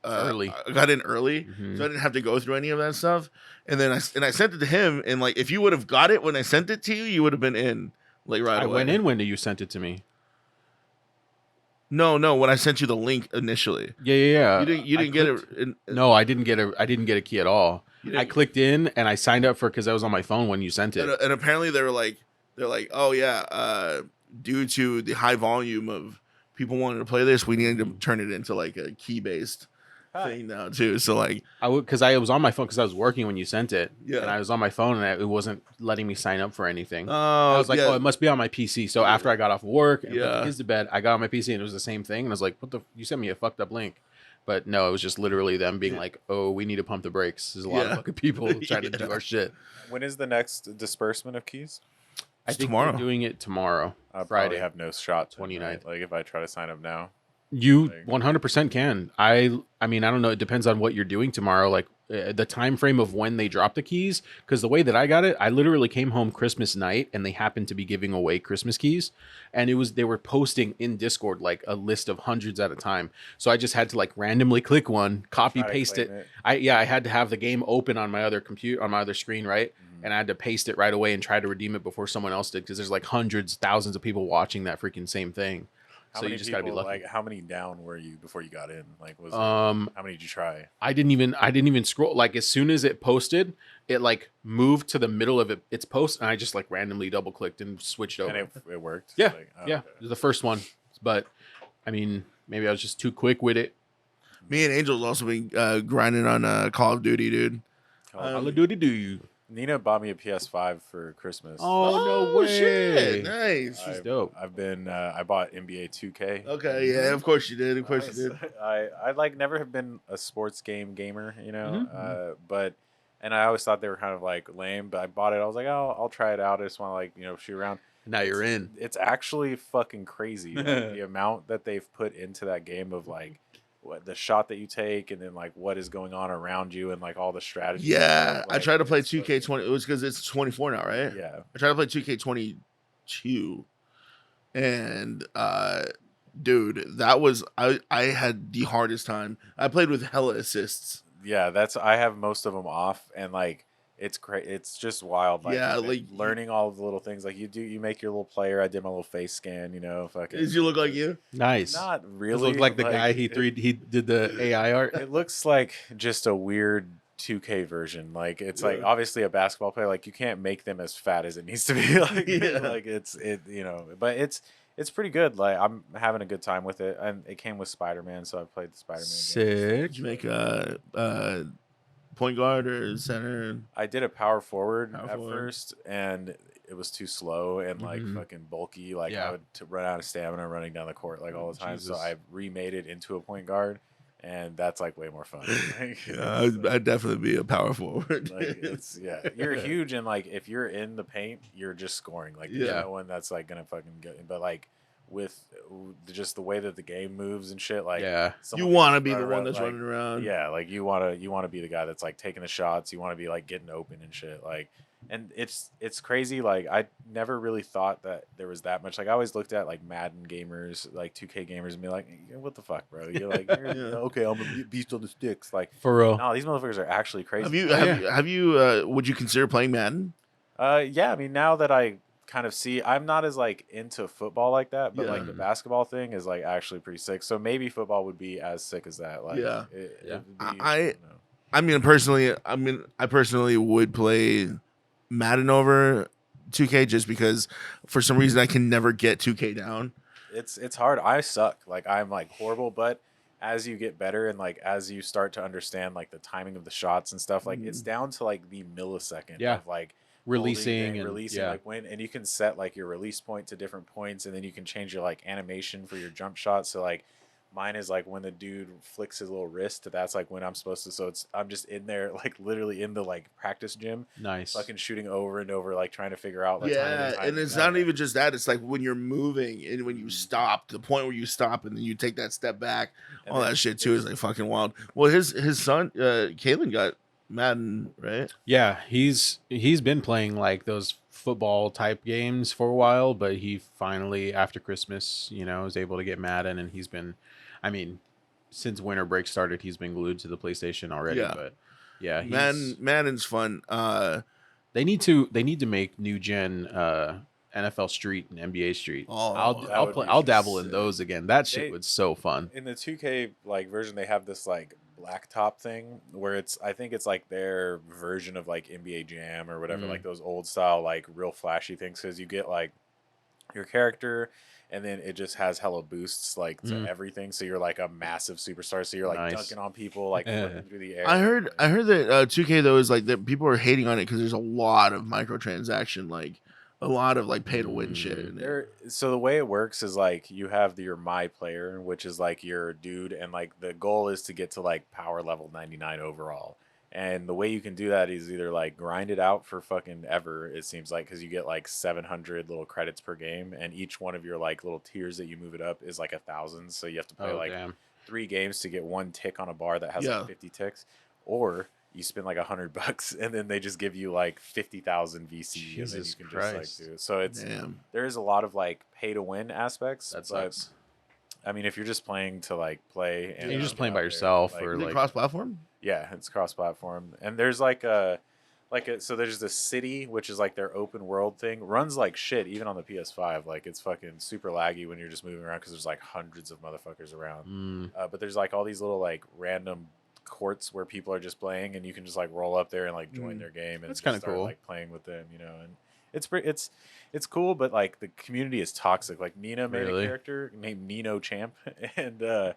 early. I got in early, so I didn't have to go through any of that stuff. And then I sent it to him, and like if you would have got it when I sent it to you, you would have been in like right away. I went in when you sent it to me. No, when I sent you the link initially. Yeah. You didn't get it. No, I didn't get a key at all. I clicked in and I signed up for because I was on my phone when you sent it. And apparently they're like, oh yeah, due to the high volume of people wanting to play this, we needed to turn it into like a key based thing now too. So like, I was on my phone because I was working when you sent it. Yeah. And I was on my phone and it wasn't letting me sign up for anything. Oh, I was like, it must be on my PC. So after I got off work and put the Yeah. kids to bed, I got on my PC and it was the same thing. And I was like, you sent me a fucked up link. But no, it was just literally them being like, oh, we need to pump the brakes. There's a lot of fucking people trying to do our shit. When is the next disbursement of keys? I think tomorrow. we're doing it tomorrow. I Friday. probably have no shot. 29th. Right? Like if I try to sign up now. You 100% can. I mean, I don't know. It depends on what you're doing tomorrow. Like, the time frame of when they dropped the keys, because the way that I got it, I literally came home Christmas night and they happened to be giving away Christmas keys, and they were posting in Discord like a list of hundreds at a time. So I just had to like randomly click one, copy paste it. I had to have the game open on my other computer, on my other screen, right? And I had to paste it right away and try to redeem it before someone else did, because there's like hundreds, thousands of people watching that freaking same thing. So you just gotta be lucky. Like, how many down were you before you got in? Like, how many did you try? I didn't even scroll. Like, as soon as it posted, it like moved to the middle of its post, and I just like randomly double clicked and switched over. And it worked. Yeah, Like, yeah, okay. it was the first one, but I mean, maybe I was just too quick with it. Me and Angel's also been grinding on Call of Duty, dude. Call of Duty, do you? Nina bought me a PS5 for Christmas. Oh, no way! Shit. Nice. She's dope. I've been. I bought NBA 2K. Okay, yeah, of course you did. Of course you did. I like never have been a sports game gamer, you know. Mm-hmm. And I always thought they were kind of like lame. But I bought it. I was like, oh, I'll try it out. I just want to like shoot around. Now you're in. It's actually fucking crazy like, the amount that they've put into that game of like the shot that you take, and then like what is going on around you, and like all the strategy. Yeah, like, I tried to play 2K20. It was because it's 24 now, right? Yeah. I tried to play 2K22, and dude, that was I had the hardest time. I played with hella assists. Yeah, I have most of them off, and like it's great. It's just wild. Like, yeah, like learning all of the little things. Like you make your little player. I did my little face scan. Fucking. Does you look like you? Nice. Not really. Does it look like the guy he did the AI art. It looks like just a weird 2K version. Like it's like obviously a basketball player. Like you can't make them as fat as it needs to be. Like like but it's pretty good. Like I'm having a good time with it, and it came with Spider-Man, so I played the Spider-Man game. Sick. Did you make a point guard or center? I did a power forward first, and it was too slow and like fucking bulky. Like I would run out of stamina running down the court like all the time. Jesus. So I remade it into a point guard, and that's like way more fun. I'd definitely be a power forward. Like you're huge, and like if you're in the paint, you're just scoring. Like there's no one that's like gonna fucking get. But like with just the way that the game moves and shit, like you want to be the one that's running around. Yeah, like you want to be the guy that's like taking the shots. You want to be like getting open and shit. Like, and it's crazy. Like I never really thought that there was that much. Like I always looked at like Madden gamers, like 2K gamers, and be like, what the fuck, bro? You're like, okay, I'm a beast on the sticks. Like for real. No, these motherfuckers are actually crazy. Have you would you consider playing Madden? Yeah, I mean now that I kind of see, I'm not as like into football like that, but like the basketball thing is like actually pretty sick. So maybe football would be as sick as that. Like, I mean I personally would play Madden over 2K just because for some reason I can never get 2K down. It's hard. I suck. Like I'm like horrible, but as you get better and like as you start to understand like the timing of the shots and stuff, like it's down to like the millisecond of like releasing like when, and you can set like your release point to different points, and then you can change your like animation for your jump shot. So like mine is like when the dude flicks his little wrist, that's like when I'm supposed to. So I'm just in there like literally in the like practice gym, fucking shooting over and over, like trying to figure out. Like, and it's not even just that. It's like when you're moving and when you stop, the point where you stop and then you take that step back, and all that shit too is like fucking wild. Well, his son, Kalen got Madden, right? Yeah, he's been playing like those football type games for a while, but he finally after Christmas, was able to get Madden, and he's been, I mean, since winter break started, he's been glued to the PlayStation already. Yeah. But yeah, Madden's fun. They need to make new gen NFL Street and NBA Street. I'll dabble in those again. That shit was so fun. In the 2K like version, they have this like blacktop thing where I think it's like their version of like NBA Jam or whatever, like those old style like real flashy things, because you get like your character and then it just has hella boosts like to everything, so you're like a massive superstar, so you're like dunking on people, like flipping through the air. I heard that 2K though is like that people are hating on it because there's a lot of microtransaction, like a lot of like pay to win shit. So the way it works is like you have your my player, which is like your dude, and like the goal is to get to like power level 99 overall. And the way you can do that is either like grind it out for fucking ever, it seems like, because you get like 700 little credits per game, and each one of your like little tiers that you move it up is like 1,000. So you have to play 3 games to get 1 tick on a bar that has like 50 ticks. Or you spend like $100 and then they just give you like 50,000 VC and then you can Christ. just like do it. So it's Damn. there is a lot of like pay to win aspects. That but, sucks. I mean, if you're just playing to like play and You're just get playing out by there, yourself like, or Is it like cross-platform? yeah, it's cross-platform, and there's so there's this city which is like their open world thing, runs like shit even on the PS5. Like it's fucking super laggy when you're just moving around because there's like hundreds of motherfuckers around. But there's like all these little like random courts where people are just playing, and you can just like roll up there and like join their game and That's just kinda start, cool. like playing with them, and it's cool, but like the community is toxic. Like Nina made Really? a character named Nino Champ, and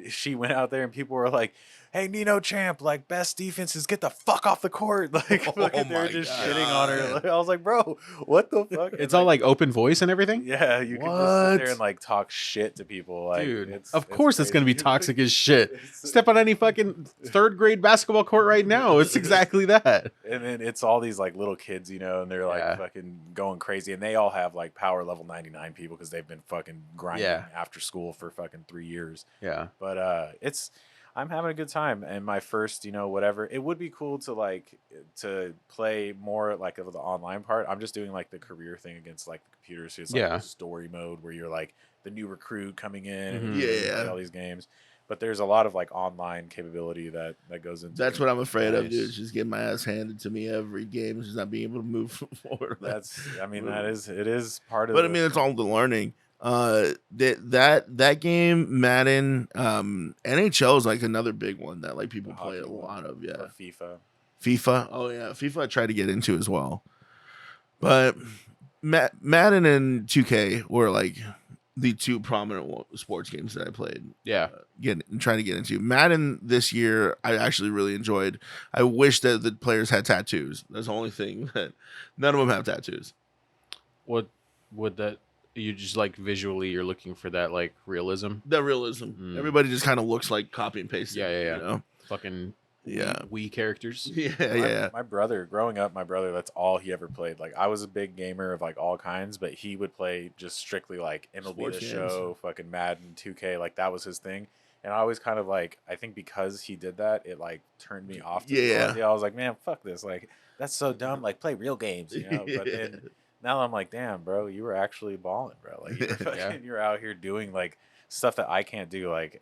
she went out there and people were like, "Hey, Nino Champ, like best defenses, get the fuck off the court!" Like fucking they were my just God. shitting on her. Like, I was like, "Bro, what the fuck?" it's all like open voice and everything. yeah, you can just sit there What? and like talk shit to people. Like, Dude, of course it's gonna be crazy. toxic as shit. It's- Step on any fucking third grade basketball court right now. It's exactly that. And then it's all these like little kids, and they're like Yeah. fucking going crazy, and they all have like power level 99 people because they've been fucking grinding Yeah. after school for fucking 3 years. Yeah. But I'm having a good time, and my first, whatever. It would be cool to play more like of the online part. I'm just doing like the career thing against like the computers. So it's like Yeah. story mode where you're like the new recruit coming in, Mhm. and you Yeah. play all these games. But there's a lot of like online capability that goes into. That's what I'm afraid of, Nice. dude. Is just getting my ass handed to me every game, just not being able to move forward. It is part of. But I mean, it's all the learning. That game, Madden, NHL is like another big one that like people The play a hockey one. lot of. Yeah, or FIFA. FIFA. Oh yeah, FIFA. I tried to get into as well, but Madden and 2K were like the two prominent sports games that I played. Yeah. Trying to get into Madden this year. I actually really enjoyed. I wish that the players had tattoos. That's the only thing that none of them have tattoos. What would that you just like visually you're looking for that like realism? That realism. Everybody just kind of looks like copy and paste. Yeah. You know? Fucking Yeah. Wii characters. Yeah. My brother, growing up, that's all he ever played. Like I was a big gamer of like all kinds, but he would play just strictly like MLB Sports The games. Show, fucking Madden, 2K, like that was his thing. And I always kind of like, I think because he did that, it like turned me off. To Yeah. I was like, man, fuck this. Like that's so dumb. Like play real games, But then now I'm like, damn, bro, you were actually balling, bro. Like you're out here doing like stuff that I can't do. Like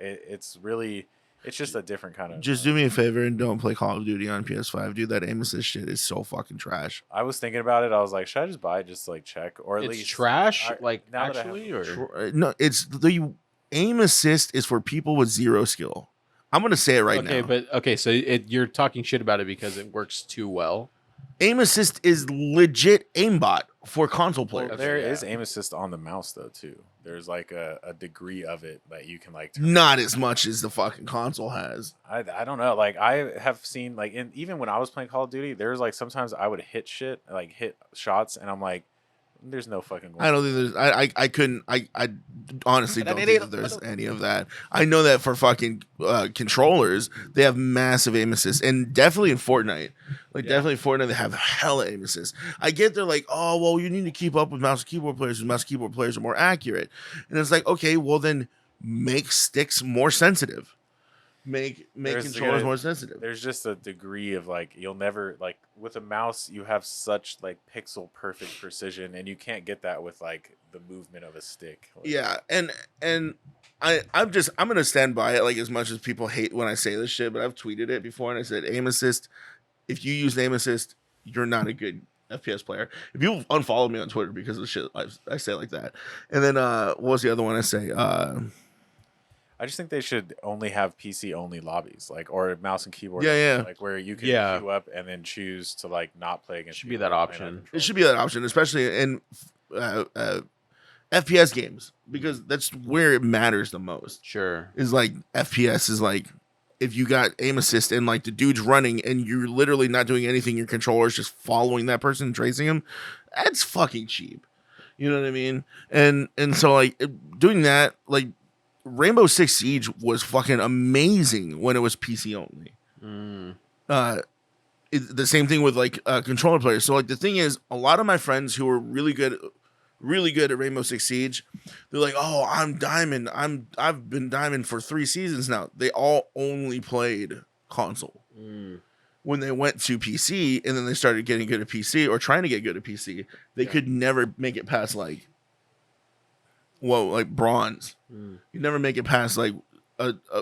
it's just a different kind of. Just do me a favor and don't play Call of Duty on PS5, dude. That aim assist shit is so fucking trash. I was thinking about it. I was like, should I just buy it just to like check, or at It's least trash, like now that I actually, have- or No, it's the aim assist is for people with zero skill. I'm gonna say it right now. So you're talking shit about it because it works too well. Aim assist is legit aimbot for console players. There Okay, is yeah. aim assist on the mouse though too. There's like a degree of it that you can like. Not as much as the fucking console has. I don't know. Like I have seen like even when I was playing Call of Duty, there's like sometimes I would hit shots, and I'm like, there's no fucking. I don't think there's. I couldn't. I honestly don't think that there's any of that. I know that for fucking controllers, they have massive aim assist, and definitely in Fortnite, definitely in Fortnite, they have hella aim assist. I get they're like, oh well, you need to keep up with mouse and keyboard players. Mouse and keyboard players are more accurate, and it's like, okay, well then make sticks more sensitive. Make controllers more sensitive. There's just a degree of like you'll never like with a mouse you have such like pixel perfect precision, and you can't get that with like the movement of a stick. Like, Yeah, and I'm gonna stand by it. Like as much as people hate when I say this shit, but I've tweeted it before and I said aim assist. If you use aim assist, you're not a good FPS player. If you unfollow me on Twitter because of the shit I say like that, and then what was the other one I say? I just think they should only have PC only lobbies, like or mouse and keyboard. Yeah. Like where you can queue up and then choose to like not play against. Should be people that playing on option. controller. It should be that option, especially in FPS games, because that's where it matters the most. Sure. Is like FPS is like if you got aim assist and like the dude's running and you're literally not doing anything, your controller's just following that person, tracing him. That's fucking cheap. You know what I mean? And so like doing that, like Rainbow Six Siege was fucking amazing when it was PC only. The same thing with like controller players. So like the thing is, a lot of my friends who are really good at Rainbow Six Siege, they're like, "Oh, I'm diamond. I've been diamond for 3 seasons now." They all only played console. when they went to PC and then they started getting good at PC or trying to get good at PC, they could never make it past like bronze. You never make it past like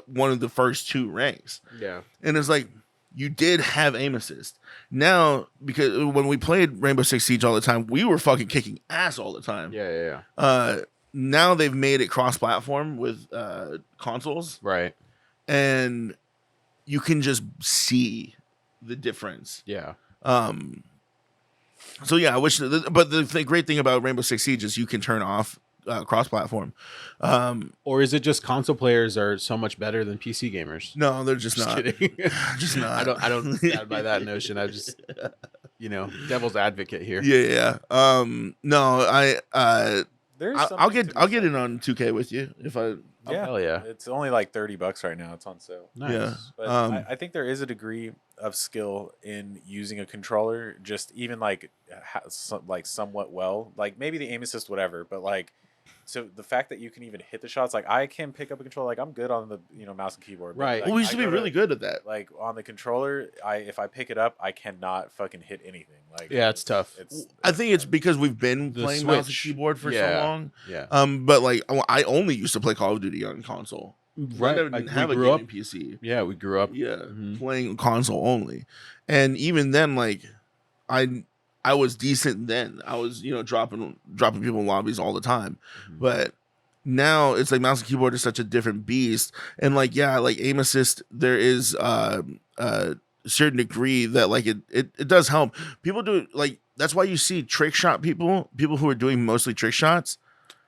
one of the first 2 ranks. Yeah. And it's like you did have aim assist. Now, because when we played Rainbow Six Siege all the time, we were fucking kicking ass all the time. Yeah. Now they've made it cross-platform with consoles, Right. and you can just see the difference. Yeah. So yeah, I wish. But the great thing about Rainbow Six Siege is you can turn off cross-platform. Or is it just console players are so much better than PC gamers? No, they're just not. Kidding. Just not. I don't stand by that notion. I just, devil's advocate here. Yeah. No, I'll get in it. on 2K with you if I. Yeah, hell yeah. It's only like $30 right now. It's on sale. Nice. Yeah. But I think there is a degree of skill in using a controller, just even like somewhat well. Like maybe the aim assist, whatever. But like, so the fact that you can even hit the shots, like I can pick up a controller. Like I'm good on the mouse and keyboard. Right. Like, Well, we used to be really good at that. Like on the controller, if I pick it up, I cannot fucking hit anything. Like Yeah, it's tough. I think it's because we've been The playing mouse and Switch. keyboard for so Yeah. long. Yeah. But like I only used to play Call of Duty on console. Right. I never didn't Like, have we a grew up. gaming PC. Yeah, we grew up. Yeah, Mhm. playing console only, and even then, like I was decent then. I was dropping people in lobbies all the time, but now it's like mouse and keyboard is such a different beast, and like aim assist, there is a certain degree that like it does help. People do like that's why you see trick shot people who are doing mostly trick shots.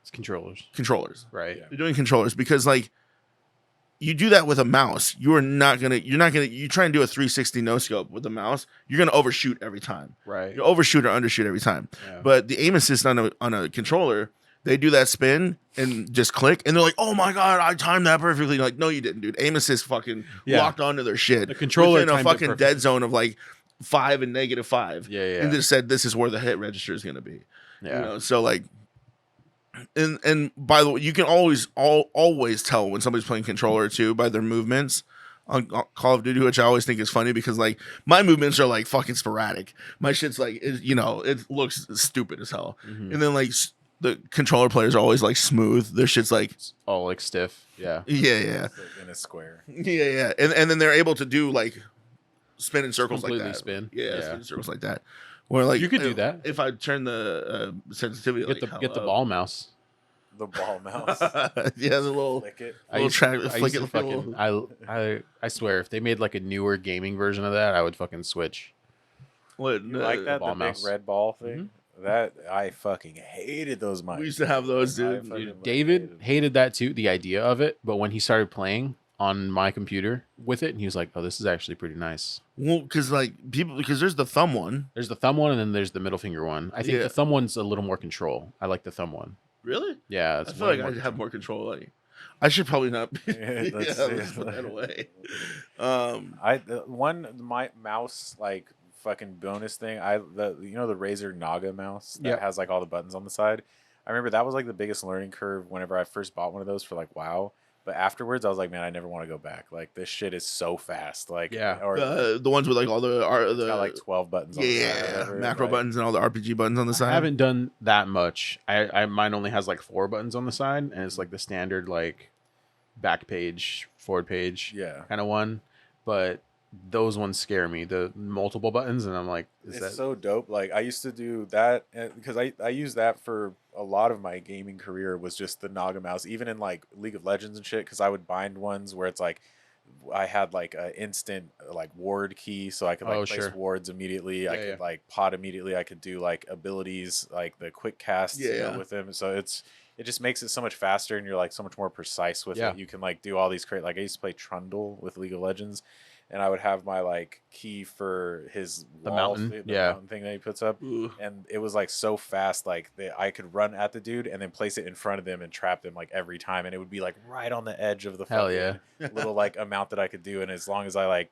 It's controllers. Right. Yeah. They're doing controllers because like you do that with a mouse. You try and do a 360 no scope with a mouse, you're gonna overshoot every time. Right. You overshoot or undershoot every time. Yeah. But the aim assist on a controller, they do that spin and just click, and they're like, "Oh my god, I timed that perfectly." Like, no, you didn't, dude. Aim assist fucking locked onto their shit. The controller within a timed it fucking perfectly. dead zone of like 5 and -5. Yeah. And just said, "This is where the hit register is gonna be." Yeah. So like. And by the way, you can always tell when somebody's playing controller too by their movements on Call of Duty, which I always think is funny because like my movements are like fucking sporadic. My shit's like it looks stupid as hell, and then like the controller players are always like smooth. Their shit's like all like stiff. Yeah. yeah, in a square. yeah, and then they're able to do like spin in circles like Completely that. spin. Yeah, spin in circles like that. Where like You could do that. if I turn the sensitivity. Get the ball mouse. The ball mouse. Yeah, the little Flick it. I swear, if they made like a newer gaming version of that, I would fucking switch. What, You like that? ball The mouse. big red ball thing? That I fucking hated those mice. We used to have those, I dude. fucking David hated them. hated that too, the idea of it. But when he started playing on my computer with it, and he was like, "Oh, this is actually pretty nice." Well, because there's the thumb one. There's the thumb one, and then there's the middle finger one. I think Yeah. the thumb one's a little more control. I like the thumb one. Really? Yeah, I it's feel like I have more control. Like, I should probably not. Yeah, Let's put that away. My mouse like fucking bonus thing. The Razer Naga mouse that Yeah. has like all the buttons on the side. I remember that was like the biggest learning curve whenever I first bought one of those for like WoW. But afterwards, I was like, man, I never want to go back. Like this shit is so fast. Like Yeah. or The ones with like all the it's got like 12 buttons. On the side or whatever. macro Like, buttons and all the RPG buttons on the side. I haven't done that much. I mine only has like 4 buttons on the side, and it's like the standard like back page, forward page, Yeah. kind of one. But those ones scare me. The multiple buttons, and I'm like, It's so dope. Like I used to do that because I used that for a lot of my gaming career was just the Naga mouse, even in like League of Legends and shit. Because I would bind ones where it's like I had like an instant like ward key, so I could like place sure. wards immediately. I Yeah, could like pot immediately. I could do like abilities like the quick casts with them. So it just makes it so much faster, and you're like so much more precise with Yeah. it. You can like do all these like I used to play Trundle with League of Legends. And I would have my like key for his The wall, mountain, the yeah. mountain thing that he puts up, Ooh. and it was like so fast, like I could run at the dude and then place it in front of them and trap them like every time, and it would be like right on the edge of the Hell fucking yeah. little like amount that I could do, and as long as I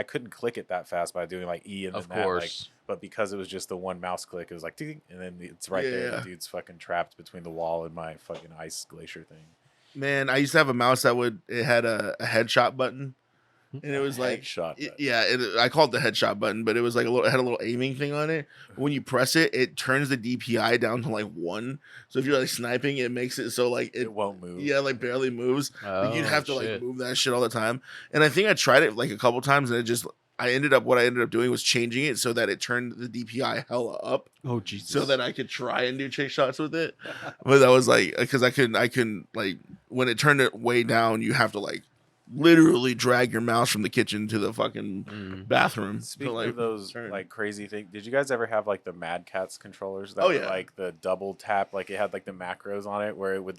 couldn't click it that fast by doing like E and then Of that, like, course. but because it was just the one mouse click, it was like ding, and then it's right there. Yeah. The dude's fucking trapped between the wall and my fucking ice glacier thing. Man, I used to have a mouse it had a headshot button. and it was like Headshot I called it the headshot button, but it was like it had a little aiming thing on it. When you press it, it turns the DPI down to like 1. So if you're like sniping, it makes it so like it won't move. Yeah, like barely moves. Like, you'd Oh, have to shit. like move that shit all the time. And I think I tried it like a couple times, and what I ended up doing was changing it so that it turned the DPI hella up. Oh Jesus! So that I could try and do trick shots with it. But that was like, because I couldn't like, when it turned it way down, you have to like literally drag your mouse from the kitchen to the fucking bathroom. Speaking to, like, of those turn. like crazy things, did you guys ever have like the Mad Catz controllers that Oh, were yeah. like the double tap, like it had like the macros on it where it would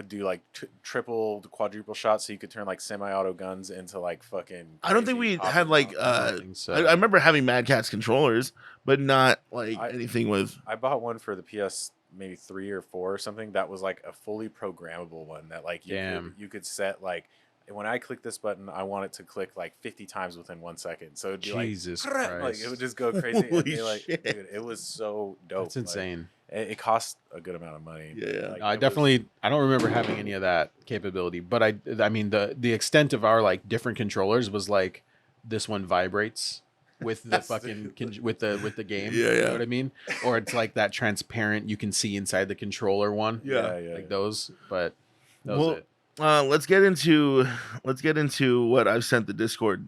do like triple, quadruple shots, so you could turn like semi-auto guns into like fucking. I don't think crazy we had like I don't think so. I remember having Mad Catz controllers, but not like anything with. I bought one for the PS maybe 3 or 4 or something that was like a fully programmable one that like you could set like, when I click this button, I want it to click like 50 times within 1 second. So it'd be Jesus like Christ. it would just go crazy. Holy And be like, shit. dude, it was so dope. That's insane. Like, it cost a good amount of money. Yeah. Like, I it definitely I don't remember having any of that capability, but I mean the extent of our like different controllers was like this one vibrates with the fucking with the game. Yeah, You yeah. know what I mean? Or it's like that transparent, you can see inside the controller one. Yeah. Like those, but that was it. Let's get into what I've sent the Discord.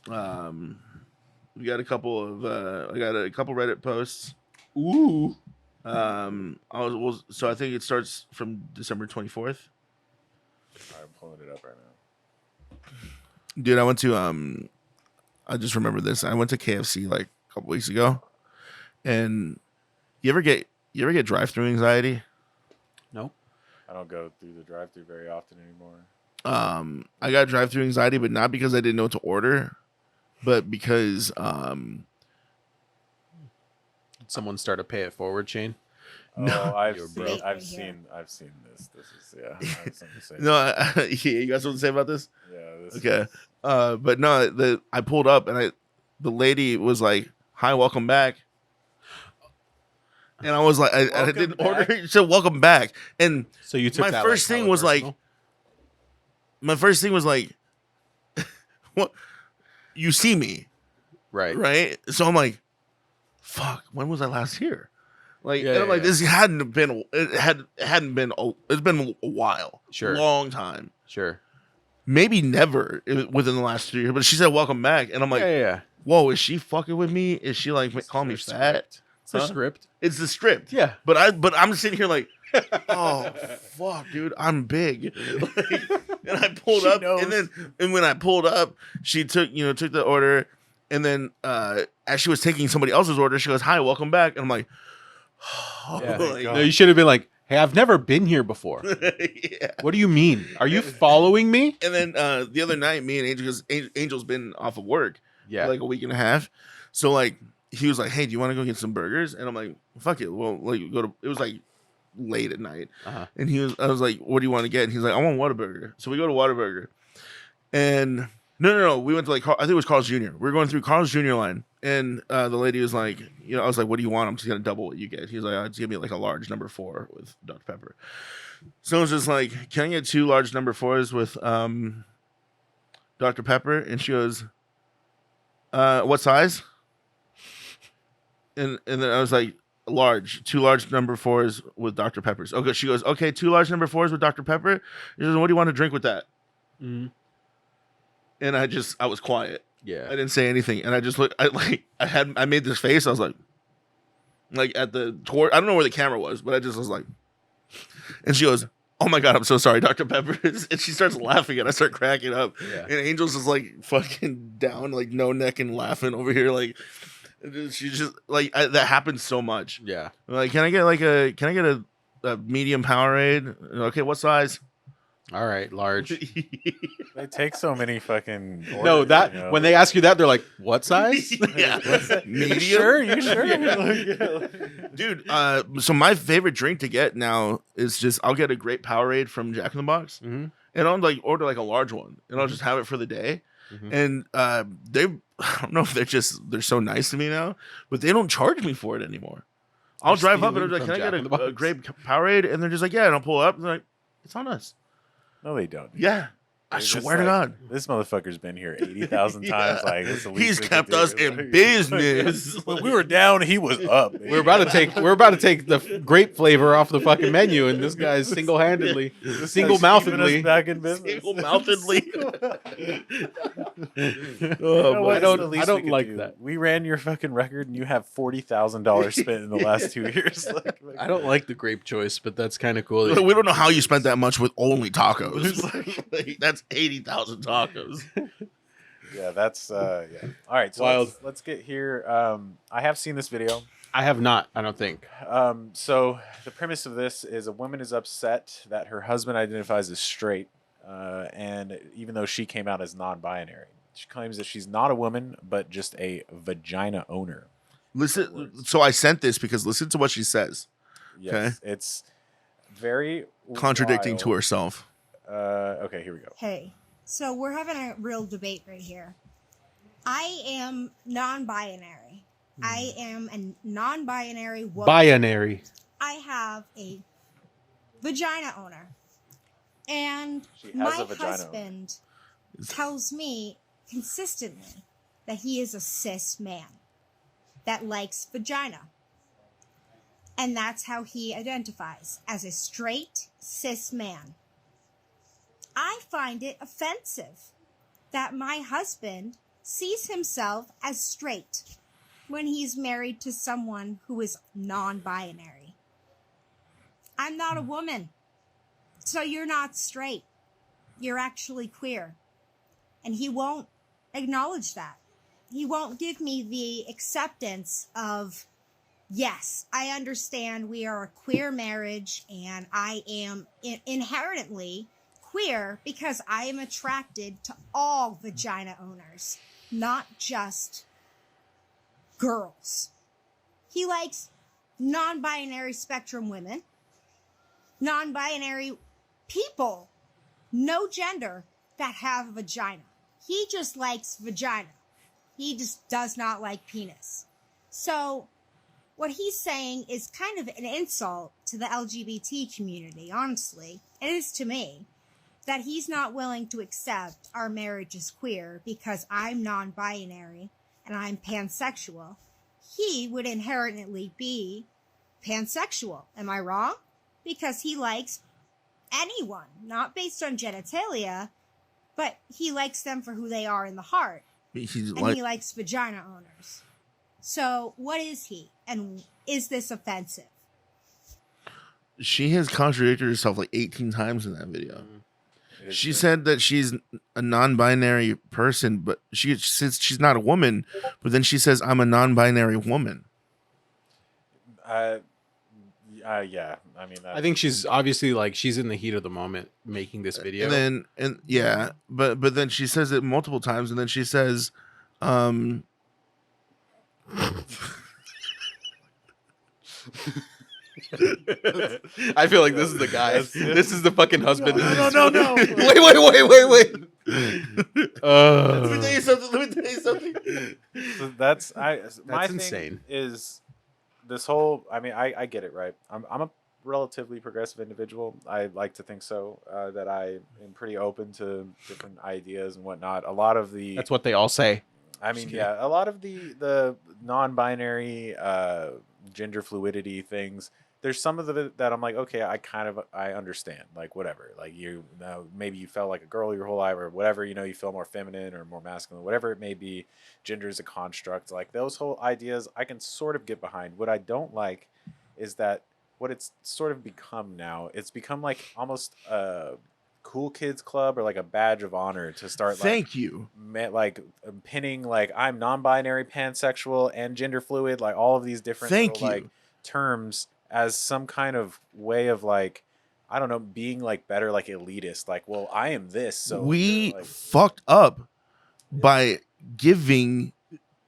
We got a couple of I got a couple Reddit posts. Ooh. So I think it starts from December 24th. I'm pulling it up right now. Dude, I went to I just remember this. I went to KFC like a couple weeks ago, and you ever get drive-through anxiety? No. I don't go through the drive-through very often anymore. I got drive-through anxiety, but not because I didn't know what to order, but because Someone start a pay it forward chain. No. Oh, I've You're seen, broke. I've seen this. This is I have something to say. no, you got something to say about this? Yeah. This Okay. is- But no, I pulled up and the lady was like, "Hi, welcome back." And I was like, I Welcome didn't back? order. She said, "Welcome back." And So you took my that, first like, thing hella was like, personal? what? You see me, right. right? So I'm like, fuck. When was I last here? Like, Yeah, and I'm yeah, like, yeah. this hadn't been. Hadn't been. It's been a while. Sure. Long time. Sure. Maybe never within the last 2 years. But she said, "Welcome back," and I'm like, yeah. whoa, is she fucking with me? Is she like calling me her fat? It's a Huh? script. It's the script. Yeah. But I'm sitting here like, oh fuck, dude, I'm big. Like, and I pulled She up, knows. and when I pulled up, she took the order, and then as she was taking somebody else's order, she goes, "Hi, welcome back," and I'm like, oh, Yeah. like, No, you should have been like, hey, I've never been here before. yeah. What do you mean? Are you following me? And then the other night, me and Angel, because Angel's been off of work Yeah. for like a week and a half, so like he was like, "Hey, do you want to go get some burgers?" And I'm like, "Fuck it, well, like it was like late at night," Uh-huh. and I was like, "What do you want to get?" And he's like, "I want Whataburger." So we go to Whataburger, and no, we went to like I think it was Carl's Jr. We were going through Carl's Jr. line, and the lady was like, I was like, "What do you want?" I'm just gonna double what you get. He's like, "Just give me like a large number 4 with Dr. Pepper." So I was just like, "Can I get 2 large number 4s with Dr. Pepper?" And she goes, "What size?" And then I was like, "Large, 2 large number 4s with Dr. Peppers." Okay, she goes, "Okay, 2 large number 4s with Dr. Pepper." She goes, "What do you want to drink with that?" Mhm. And I was quiet. Yeah. I didn't say anything, and I just looked. I made this face. I was like at the tour. I don't know where the camera was, but I just was like, and she goes, "Oh my god, I'm so sorry, Dr. Pepper." And she starts laughing, and I start cracking up. Yeah. And Angel's just like fucking down, like no neck and laughing over here, like she just like that happens so much. Yeah. Like, can I get a medium Powerade? Okay, what size? All right, large. They take so many fucking. No, orders, that you know? when they ask you that, they're like, "What size?" Yeah, medium. Sure, you sure? Dude, so my favorite drink to get now is just I'll get a great Powerade from Jack in the Box, Mhm. and I'll like order like a large one, and I'll just have it for the day. Mhm. And I don't know if they're so nice to me now, but they don't charge me for it anymore. I'll They're drive up and I'm stealing like, "Can I from get Jack in the a Box. great Powerade?" And they're just like, "Yeah," and I'll pull up and they're like, "It's on us." No, they don't. Yeah, I They're just swear to God. this motherfucker's been here 80,000 times. Like, it's the least He's we kept could us do. in business. When we were down, he was up. We're about to take the grape flavor off the fucking menu, and this guy's single-handedly, single-mouthedly back in business. Single-mouthedly. I don't like that. We ran your fucking record, and you have $40,000 spent in the last 2 years. I don't like the grape choice, but that's kind of cool. We don't know how you spent that much with only tacos. That's 80,000 tacos. Yeah, that's yeah. All right, so Wild. let's get here. I have seen this video. I have not. I don't think. So the premise of this is a woman is upset that her husband identifies as straight, and even though she came out as non-binary, she claims that she's not a woman but just a vagina owner. Listen, so I sent this because listen to what she says. Yes, Okay. it's very Contradicting wild. to herself. Okay, here we go. Hey, so we're having a real debate right here. I am non-binary. I am a non-binary woman. Binary. I have a vagina owner. And She has my a vagina husband tells me consistently that he is a cis man that likes vagina. And that's how he identifies, as a straight cis man. I find it offensive that my husband sees himself as straight when he's married to someone who is non-binary. I'm not a woman, so you're not straight. You're actually queer. And he won't acknowledge that. He won't give me the acceptance of, yes, I understand we are a queer marriage and I am inherently queer because I am attracted to all vagina owners, not just girls. He likes non-binary spectrum women, non-binary people, no gender, that have a vagina. He just likes vagina. He just does not like penis. So what he's saying is kind of an insult to the LGBT community, honestly. It is to me. That he's not willing to accept our marriage is queer because I'm non-binary and I'm pansexual. He would inherently be pansexual. Am I wrong? Because he likes anyone, not based on genitalia, but he likes them for who they are in the heart. He likes vagina owners. So what is he? And is this offensive? She has contradicted herself like 18 times in that video. She said that she's a non-binary person, but since she's not a woman, but then she says I'm a non-binary woman. Yeah. I mean, I think she's obviously she's in the heat of the moment making this video. But then she says it multiple times, and then she says, I feel like this is the guy. This is the fucking husband. No. Wait. Let me tell you something. So that's my insane. thing is this whole. I mean, I get it, right. I'm a relatively progressive individual. I like to think so. That I am pretty open to different ideas and whatnot. A lot of the That's what they all say. I mean, yeah, a lot of the non-binary gender fluidity things. There's some of it that I'm like, okay, I understand, like whatever, like maybe you felt like a girl your whole life or whatever, you feel more feminine or more masculine, whatever it may be. Gender is a construct. Like those whole ideas, I can sort of get behind. What I don't like is that what it's sort of become now. It's become like almost a cool kids club or like a badge of honor to start. Thank you. Pinning like I'm non-binary, pansexual, and gender fluid, like all of these different like terms as some kind of way of like, I don't know, being like better, like elitist. Like, well, I am this. So we fucked up by giving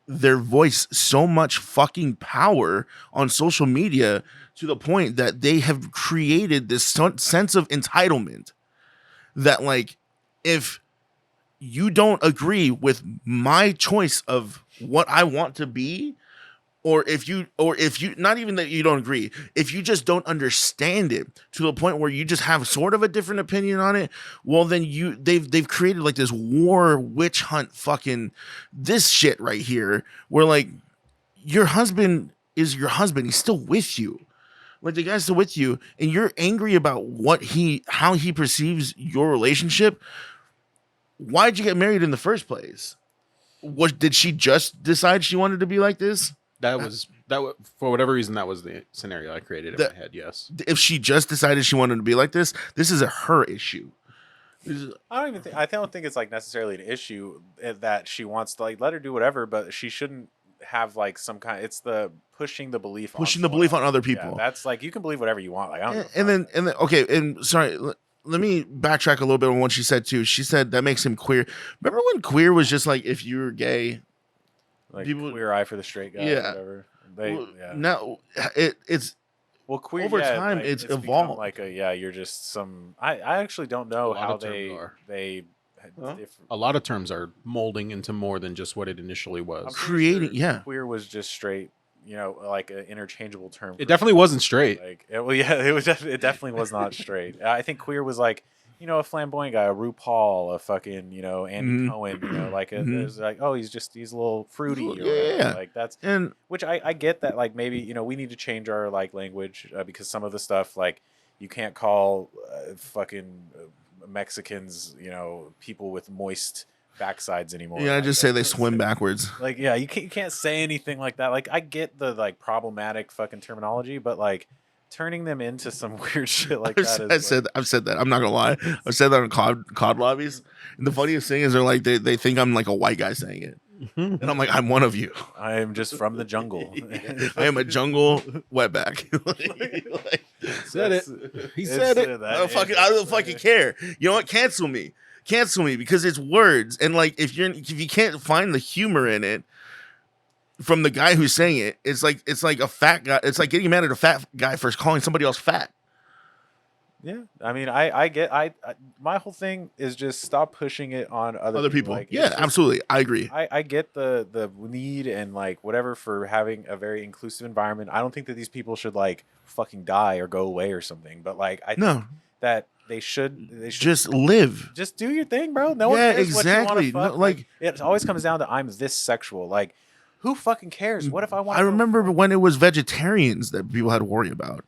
their voice so much fucking power on social media to the point that they have created this sense of entitlement that like, if you don't agree with my choice of what I want to be, or if you not even that you don't agree, if you just don't understand it to the point where you just have sort of a different opinion on it, well then they've created like this war witch hunt fucking this shit right here where like your husband is your husband, he's still with you. Like the guy's still with you and you're angry about how he perceives your relationship. Why'd you get married in the first place? Did she just decide she wanted to be like this? That was for whatever reason, that was the scenario I created in my head. Yes. If she just decided she wanted to be like this is a her issue. I don't think it's like necessarily an issue that she wants to like let her do whatever, but she shouldn't have like some kind. It's the pushing the belief on other people. Yeah, that's like you can believe whatever you want. Like I don't. And then okay, and sorry. Let me backtrack a little bit on what she said too. She said that makes him queer. Remember when queer was just like if you were gay, like people, queer eye for the straight guy. Yeah. Or whatever. Now it's queer over time. Like, it's evolved. Like you're just some. I actually don't know how they. A lot of terms are molding into more than just what it initially was. Creating, sure queer was just straight. Like an interchangeable term. It definitely wasn't straight. Like, it definitely was not straight. I think queer was like, a flamboyant guy, a RuPaul, a fucking, Andy Cohen, like it was like, oh, he's a little fruity. Yeah. Like that's, and which I get that, like maybe, we need to change our like language because some of the stuff, like you can't call fucking Mexicans, people with moist backsides anymore. Yeah, I just say they swim backwards. Like, yeah, you can't say anything like that. Like, I get the like problematic fucking terminology, but like turning them into some weird shit like that. I've said that. I'm not gonna lie. I've said that on COD lobbies. And the funniest thing is they're like they think I'm like a white guy saying it. And I'm like, I'm one of you. I am just from the jungle. I am a jungle wetback. Said it. He said it. I don't fucking care. You know what? Cancel me because it's words, and like if you can't find the humor in it from the guy who's saying it, it's like a fat guy. It's like getting mad at a fat guy for calling somebody else fat. Yeah, I mean, I get my whole thing is just stop pushing it on other people. Like, yeah, absolutely, I agree. I get the need and like whatever for having a very inclusive environment. I don't think that these people should like fucking die or go away or something. But like, I think that they should just live. Just do your thing, bro. No one cares exactly. What you want to fuck. No, like it always comes down to I'm this sexual. Like, who fucking cares? What if I want? I remember when it was vegetarians that people had to worry about.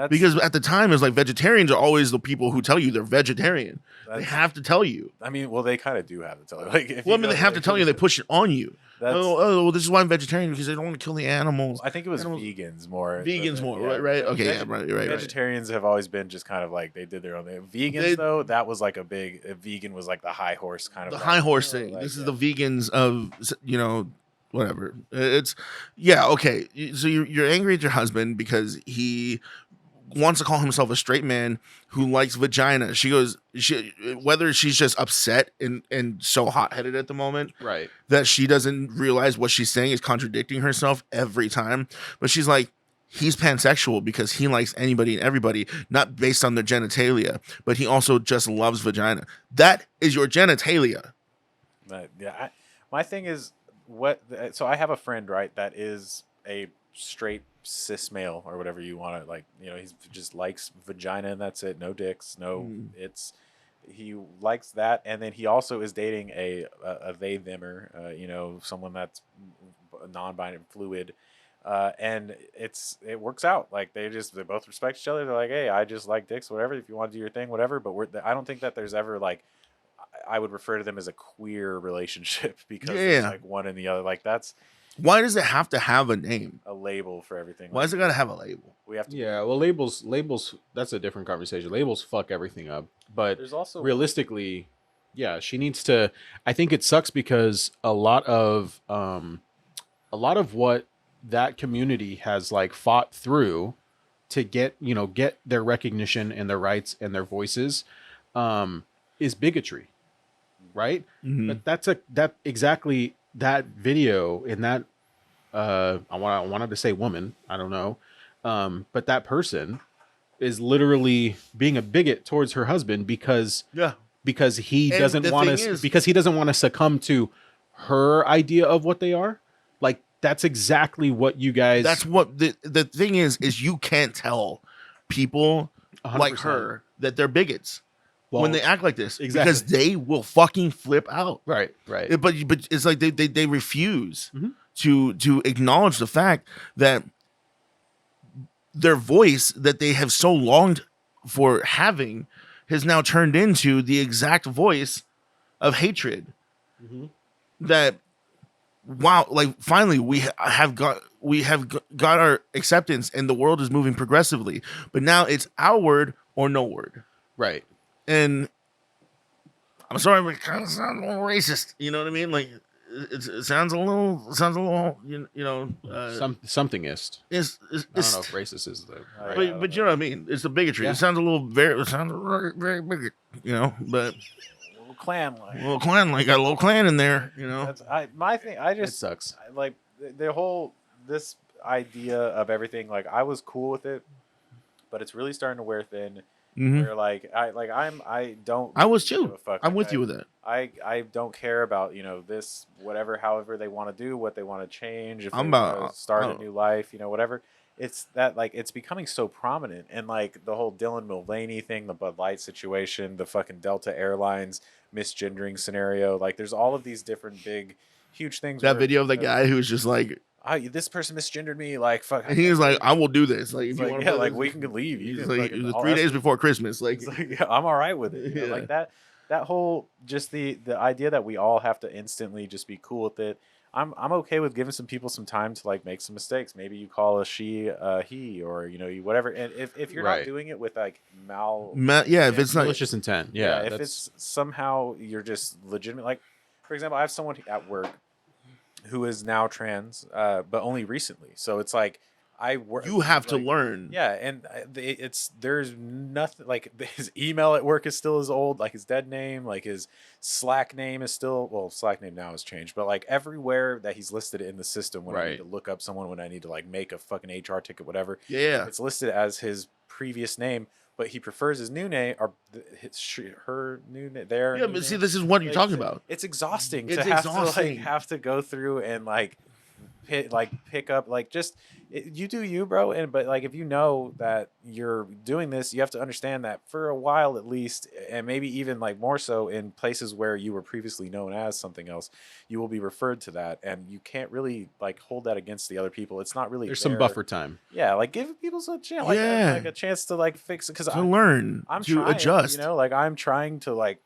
Because at the time, it's like vegetarians are always the people who tell you they're vegetarian. They have to tell you. I mean, well, they kind of do have to tell you. Like, they have to tell you. They push it on you. Well, this is why I'm vegetarian because they don't want to kill the animals. I think it was vegans more. Right? Okay, yeah, right. Vegetarians have always been just kind of like they did their own thing. Vegans, though, that was like a vegan was like the high horse kind of. The high horse thing. Like, this is the vegans of whatever. It's okay. So you're angry at your husband because he wants to call himself a straight man who likes vagina. She goes, whether she's just upset and so hot-headed at the moment, right, that she doesn't realize what she's saying is contradicting herself every time. But she's like, he's pansexual because he likes anybody and everybody, not based on their genitalia, but he also just loves vagina. That is your genitalia. My thing is so I have a friend, right, that is a straight cis male or whatever you want to like, he just likes vagina and that's it. No dicks, he likes that. And then he also is dating a they themmer, someone that's non-binary fluid. And it works out. Like they both respect each other. They're like, hey, I just like dicks, whatever. If you want to do your thing, whatever. But I don't think that there's ever like, I would refer to them as a queer relationship because it's like one and the other. Like that's. Why does it have to have a name? A label for everything. Why does it got to have a label? We have to. Yeah, well, labels. That's a different conversation. Labels fuck everything up. But there's also realistically, she needs to. I think it sucks because a lot of what that community has like fought through to get their recognition and their rights and their voices, is bigotry, right? Mm-hmm. But exactly. That video in that I wanted to say woman, I don't know, but that person is literally being a bigot towards her husband because he doesn't want to succumb to her idea of what they are. Like that's exactly what you guys. That's what the thing is you can't tell people 100%. like her that they're bigots when they act like this because exactly. they will fucking flip out. Right. But it's like they refuse Mhm. to acknowledge the fact that their voice that they have so longed for having has now turned into the exact voice of hatred. Mhm. That wow, like finally we have got our acceptance and the world is moving progressively, but now it's our word or no word. Right. And I'm sorry, but it kind of sounds a little racist. You know what I mean? Like it sounds a little you know somethingist. It's I don't know if racist is the right. But you know what I mean? It's the bigotry. Yeah. It sounds very very bigot, you know, but Clan like. a little clan like got a little clan in there, you know. That's my thing. I just It sucks. like the whole this idea of everything. Like I was cool with it, but it's really starting to wear thin. Mm-hmm. Where I don't. I was give too. a fuck. I'm Like, with you with that. I don't care about this however they want to do what they want to change if I'm they about want to start a new life whatever. It's that it's becoming so prominent and like the whole Dylan Mulvaney thing, the Bud Light situation, the fucking Delta Airlines misgendering scenario. Like there's all of these different big huge things. That video of the guy who was just like, this person misgendered me. Like fuck. and he was like, I will do this. Like if you want to, like we can leave. You He's can like, fucking- it was all 3 that days stuff. before Christmas. Like, It's like, yeah, I'm all right with it. Yeah. Like that whole just the idea that we all have to instantly just be cool with it. I'm okay with giving some people some time to like make some mistakes. Maybe you call a she a he or you whatever. And if you're not Right. doing it with like if it's not, Malicious intent. Yeah. if it's somehow you're just legitimate. Like for example, I have someone at work who is now trans, but only recently. So it's like I work. you have to like, learn. Yeah, and there's nothing like his email at work is still his old, like his dead name, like his Slack name is still Slack name now has changed, but like everywhere that he's listed in the system when I need to look up someone, when I need to like make a fucking HR ticket, whatever, Yeah. it's listed as his previous name, but he prefers his new name or her new name. Yeah, but see, this is what you're talking about. It's exhausting It's to have exhausting. to have to go through and like pick up just you do you, bro. But like if you know that you're doing this, you have to understand that for a while at least, and maybe even like more so in places where you were previously known as something else, you will be referred to that, and you can't really like hold that against the other people. It's not really There's some buffer time. Yeah, like give people a chance, like a chance to like fix it because To learn, I'm to trying, adjust. like I'm trying to like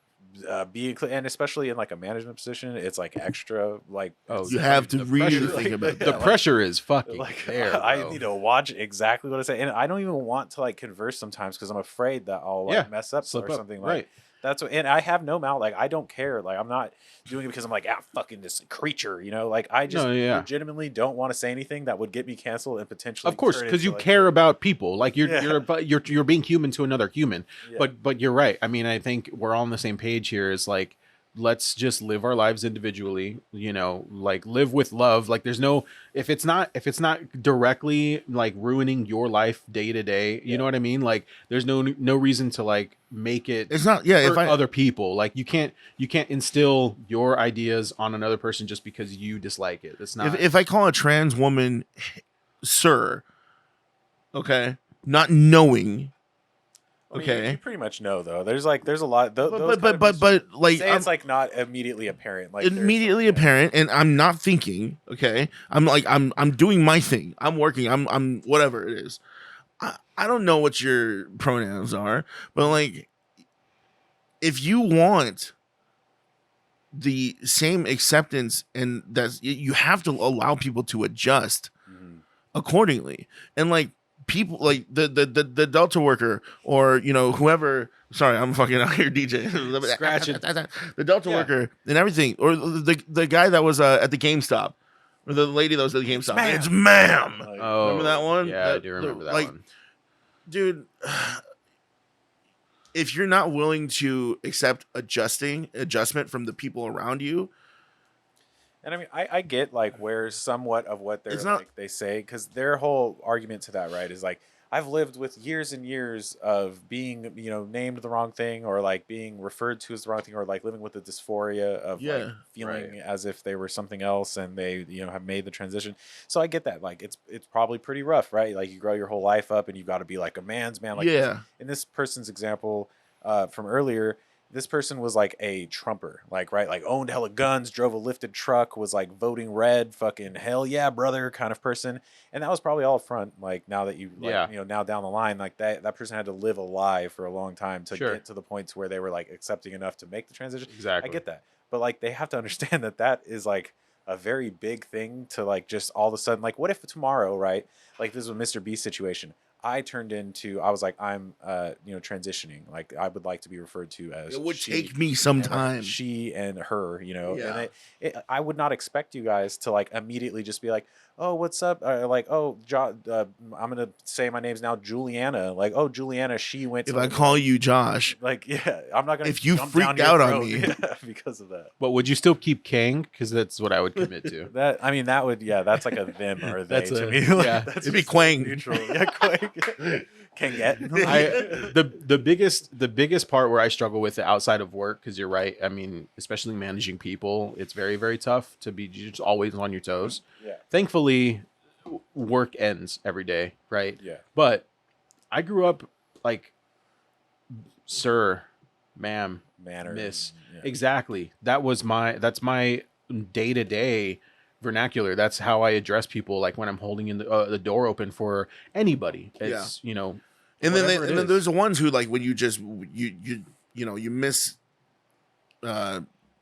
be, and especially in like a management position, it's like extra like you have to really think about The that. pressure is fucking like there. I Bro. need to watch exactly what I say, and I don't even want to like converse sometimes because I'm afraid that I'll like mess up slip or up. something. Like Right. that's what, and I have no mouth. Like I don't care. Like I'm not doing it because I'm like fucking this creature. Like I just legitimately don't want to say anything that would get me canceled and potentially. Of course, turn because you into, like, care about people. Like you're being human to another human. Yeah. But you're right. I mean, I think we're all on the same page here. Is like, let's just live our lives individually. Like live with love. Like there's no if it's not directly like ruining your life day to day. You know what I mean? Like there's no reason to like make it. It's not. Yeah, hurt other people. Like you can't instill your ideas on another person just because you dislike it. It's not. If I call a trans woman sir, okay, not knowing. I mean, Okay, you pretty much know though. There's a lot. But like say it's like not immediately apparent. Like immediately apparent, and I'm not thinking. Okay, I'm doing my thing. I'm working. I'm whatever it is. I don't know what your pronouns are, but like, if you want the same acceptance, and that's you have to allow people to adjust accordingly, and like. People like the Delta worker or whoever. Sorry, I'm fucking out here, DJ. Scratch it. The Delta worker and everything, or the guy that was at the GameStop, or the lady that was at the GameStop. It's ma'am. Oh, remember that one? Yeah, I do remember that one. Dude, if you're not willing to accept adjustment from the people around you. And I mean, I get like where somewhat of what they're It's not- like they say, because their whole argument to that, right, is like, I've lived with years and years of being, named the wrong thing, or like being referred to as the wrong thing, or like living with the dysphoria of like feeling as if they were something else, and they, have made the transition. So I get that. Like it's probably pretty rough, right? Like you grow your whole life up and you've got to be like a man's man. Like in this person's example from earlier, this person was like a Trumper, like, right? Like owned hella guns, drove a lifted truck, was like voting red, fucking hell yeah, brother kind of person. And that was probably all front. Like now that you, like, now down the line, like that person had to live a lie for a long time to get to the points where they were like accepting enough to make the transition. Exactly. I get that. But like, they have to understand that is like a very big thing to like, just all of a sudden, like what if tomorrow, right? Like this is a Mr. Beast situation. I was like, I'm, transitioning. Like I would like to be referred to as. It would take me some time. She and her, and I would not expect you guys to like immediately just be like, oh, what's up? Like, oh, I'm gonna say my name's now Juliana. Like, oh, Juliana, she went. If I call you Josh, like, I'm not gonna. If you freak out on me because of that. But would you still keep Kang? Because that's what I would commit to. That would, that's like a them or they to me. Like, it'd be Quang. Neutral. Yeah, Quang. Can get. The biggest part where I struggle with it outside of work, because you're right. I mean, especially managing people, it's very, very tough to be just always on your toes. Yeah. Thankfully, work ends every day, right? Yeah. But I grew up like, sir, ma'am, manner, miss. Exactly. That's my day-to-day vernacular. That's how I address people. Like when I'm holding in the door open for anybody, it's and then there's the ones who like when you just you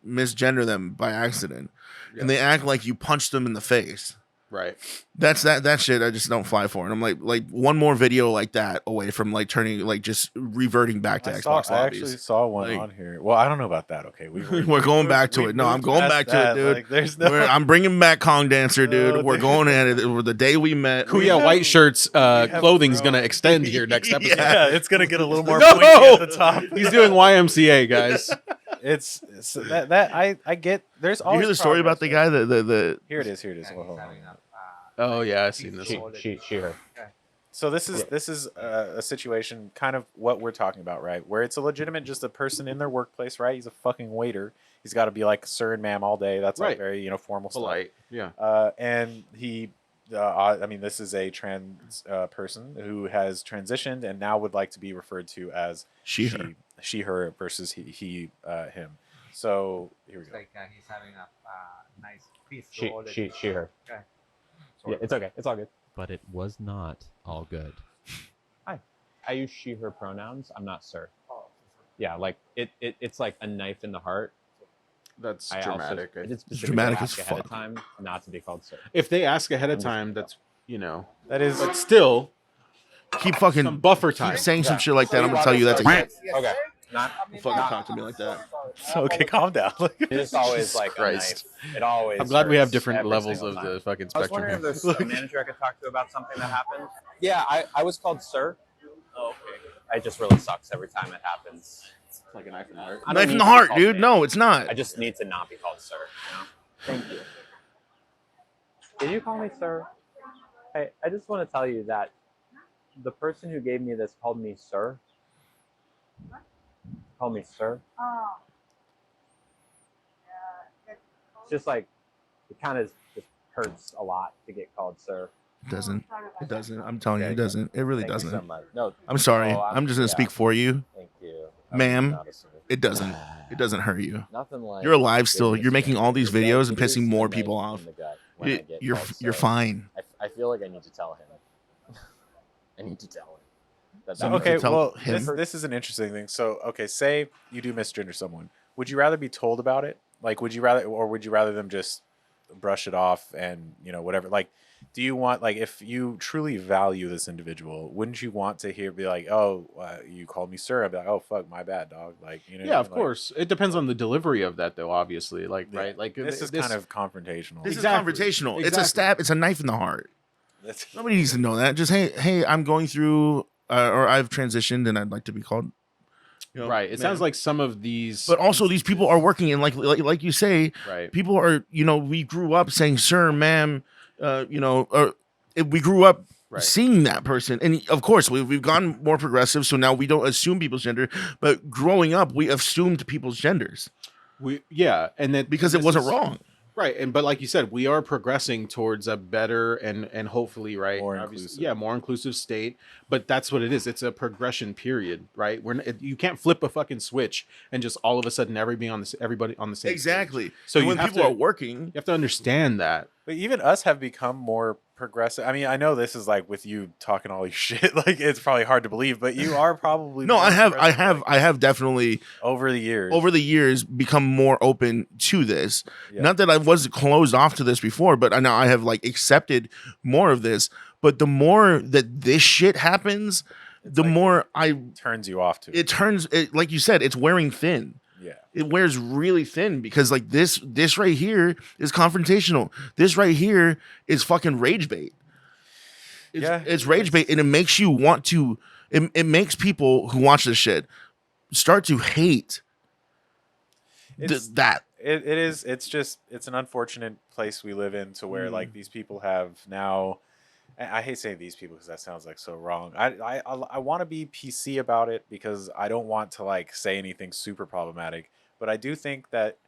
misgender them by accident, and they act like you punched them in the face. Right. That's that shit I just don't fly for. And I'm like one more video like that away from like turning, like just reverting back to Xbox lobbies. I actually saw one on here. Well, I don't know about that. Okay, we're going back to it. No, I'm going back to it, dude. Like, there's I'm bringing back Kong Dancer, dude. We're going at it. The day we met. Kuya White Shirt's clothing's gonna extend here next episode. Yeah, it's gonna get a little more pointy at the top. He's doing YMCA, guys. It's that I get. There's always. You hear the story about the guy that Here it is. Hold on. Oh yeah, I've seen this. She her. So this is a situation, kind of what we're talking about, right? Where it's a legitimate, just a person in their workplace, right? He's a fucking waiter. He's got to be like sir and ma'am all day. That's like very formal, polite. Stuff. And he, this is a trans person who has transitioned and now would like to be referred to as she her versus he him. So here we go. Like he's having a nice piece. She her. Okay. Yeah, it's okay. It's all good. But it was not all good. Hi. I use she, her pronouns. I'm not sir. Yeah, like it's like a knife in the heart. That's dramatic. It's dramatic as fuck. Ahead of time, not to be called sir. If they ask ahead of time, that's that is. But still, keep fucking some buffer time. Keep saying some shit like that. I'm gonna tell you that's okay. Don't fucking talk to me like that. Okay, calm down. It's always like a knife. It always. I'm glad we have different levels of the fucking spectrum. I was wondering if there's a manager I could talk to about something that happened. Yeah, I was called sir. Oh, okay. It just really sucks every time it happens. It's like a knife in the heart. Knife in the heart, dude. No, it's not. I just need to not be called sir. Thank you. Did you call me sir? Hey, I just want to tell you that the person who gave me this called me sir. Call me sir. Oh. Yeah. It's just like it kind of just hurts a lot to get called sir. It doesn't. It doesn't. I'm telling you, it doesn't. It really doesn't. So much. No, I'm sorry. I'm just gonna speak for you. Thank you, ma'am. It doesn't. It doesn't hurt you. Nothing like you're alive still. You're making all these videos and pissing more people off. You're fine. I feel like I need to tell him. I need to tell him. Okay, well, this is an interesting thing. So, okay, say you do misgender someone. Would you rather be told about it? Like, would you rather them just brush it off and, whatever? Like, do you want, like, if you truly value this individual, wouldn't you want to be like, oh, you called me sir? I'd be like, oh, fuck, my bad, dog. Like, Yeah, of course. It depends on the delivery of that, though, obviously. Like, right? Like, this is kind of confrontational. This is confrontational. Exactly. It's a stab. It's a knife in the heart. Nobody needs to know that. Just, hey, I'm going through... or I've transitioned and I'd like to be called. Right. It sounds like some of these, but also these people are working in like you say. Right. People are we grew up saying sir, ma'am, or we grew up seeing that person. And of course, we've gone more progressive, so now we don't assume people's gender. But growing up, we assumed people's genders. And that because it wasn't wrong. Right, but like you said, we are progressing towards a better and hopefully more inclusive. more inclusive state. But that's what it is. It's a progression period, right? You can't flip a fucking switch and just all of a sudden everybody on the same exactly. Page. So when people are working, you have to understand that. But even us have become more progressive. I mean, I know this is like with you talking all your shit. Like it's probably hard to believe, but you are probably no. I have definitely over the years become more open to this. Yeah. Not that I was closed off to this before, but now I have like accepted more of this. But the more that this shit happens, the more turns you off to it. It turns it, like you said, it's wearing thin. Yeah. It wears really thin because like this right here is confrontational. This right here is fucking rage bait. It's rage bait, and it makes you want to. It makes people who watch this shit start to hate that. It is. It's just. It's an unfortunate place we live in to where like these people have now. I hate saying these people because that sounds like so wrong. I want to be PC about it because I don't want to like say anything super problematic. But I do think that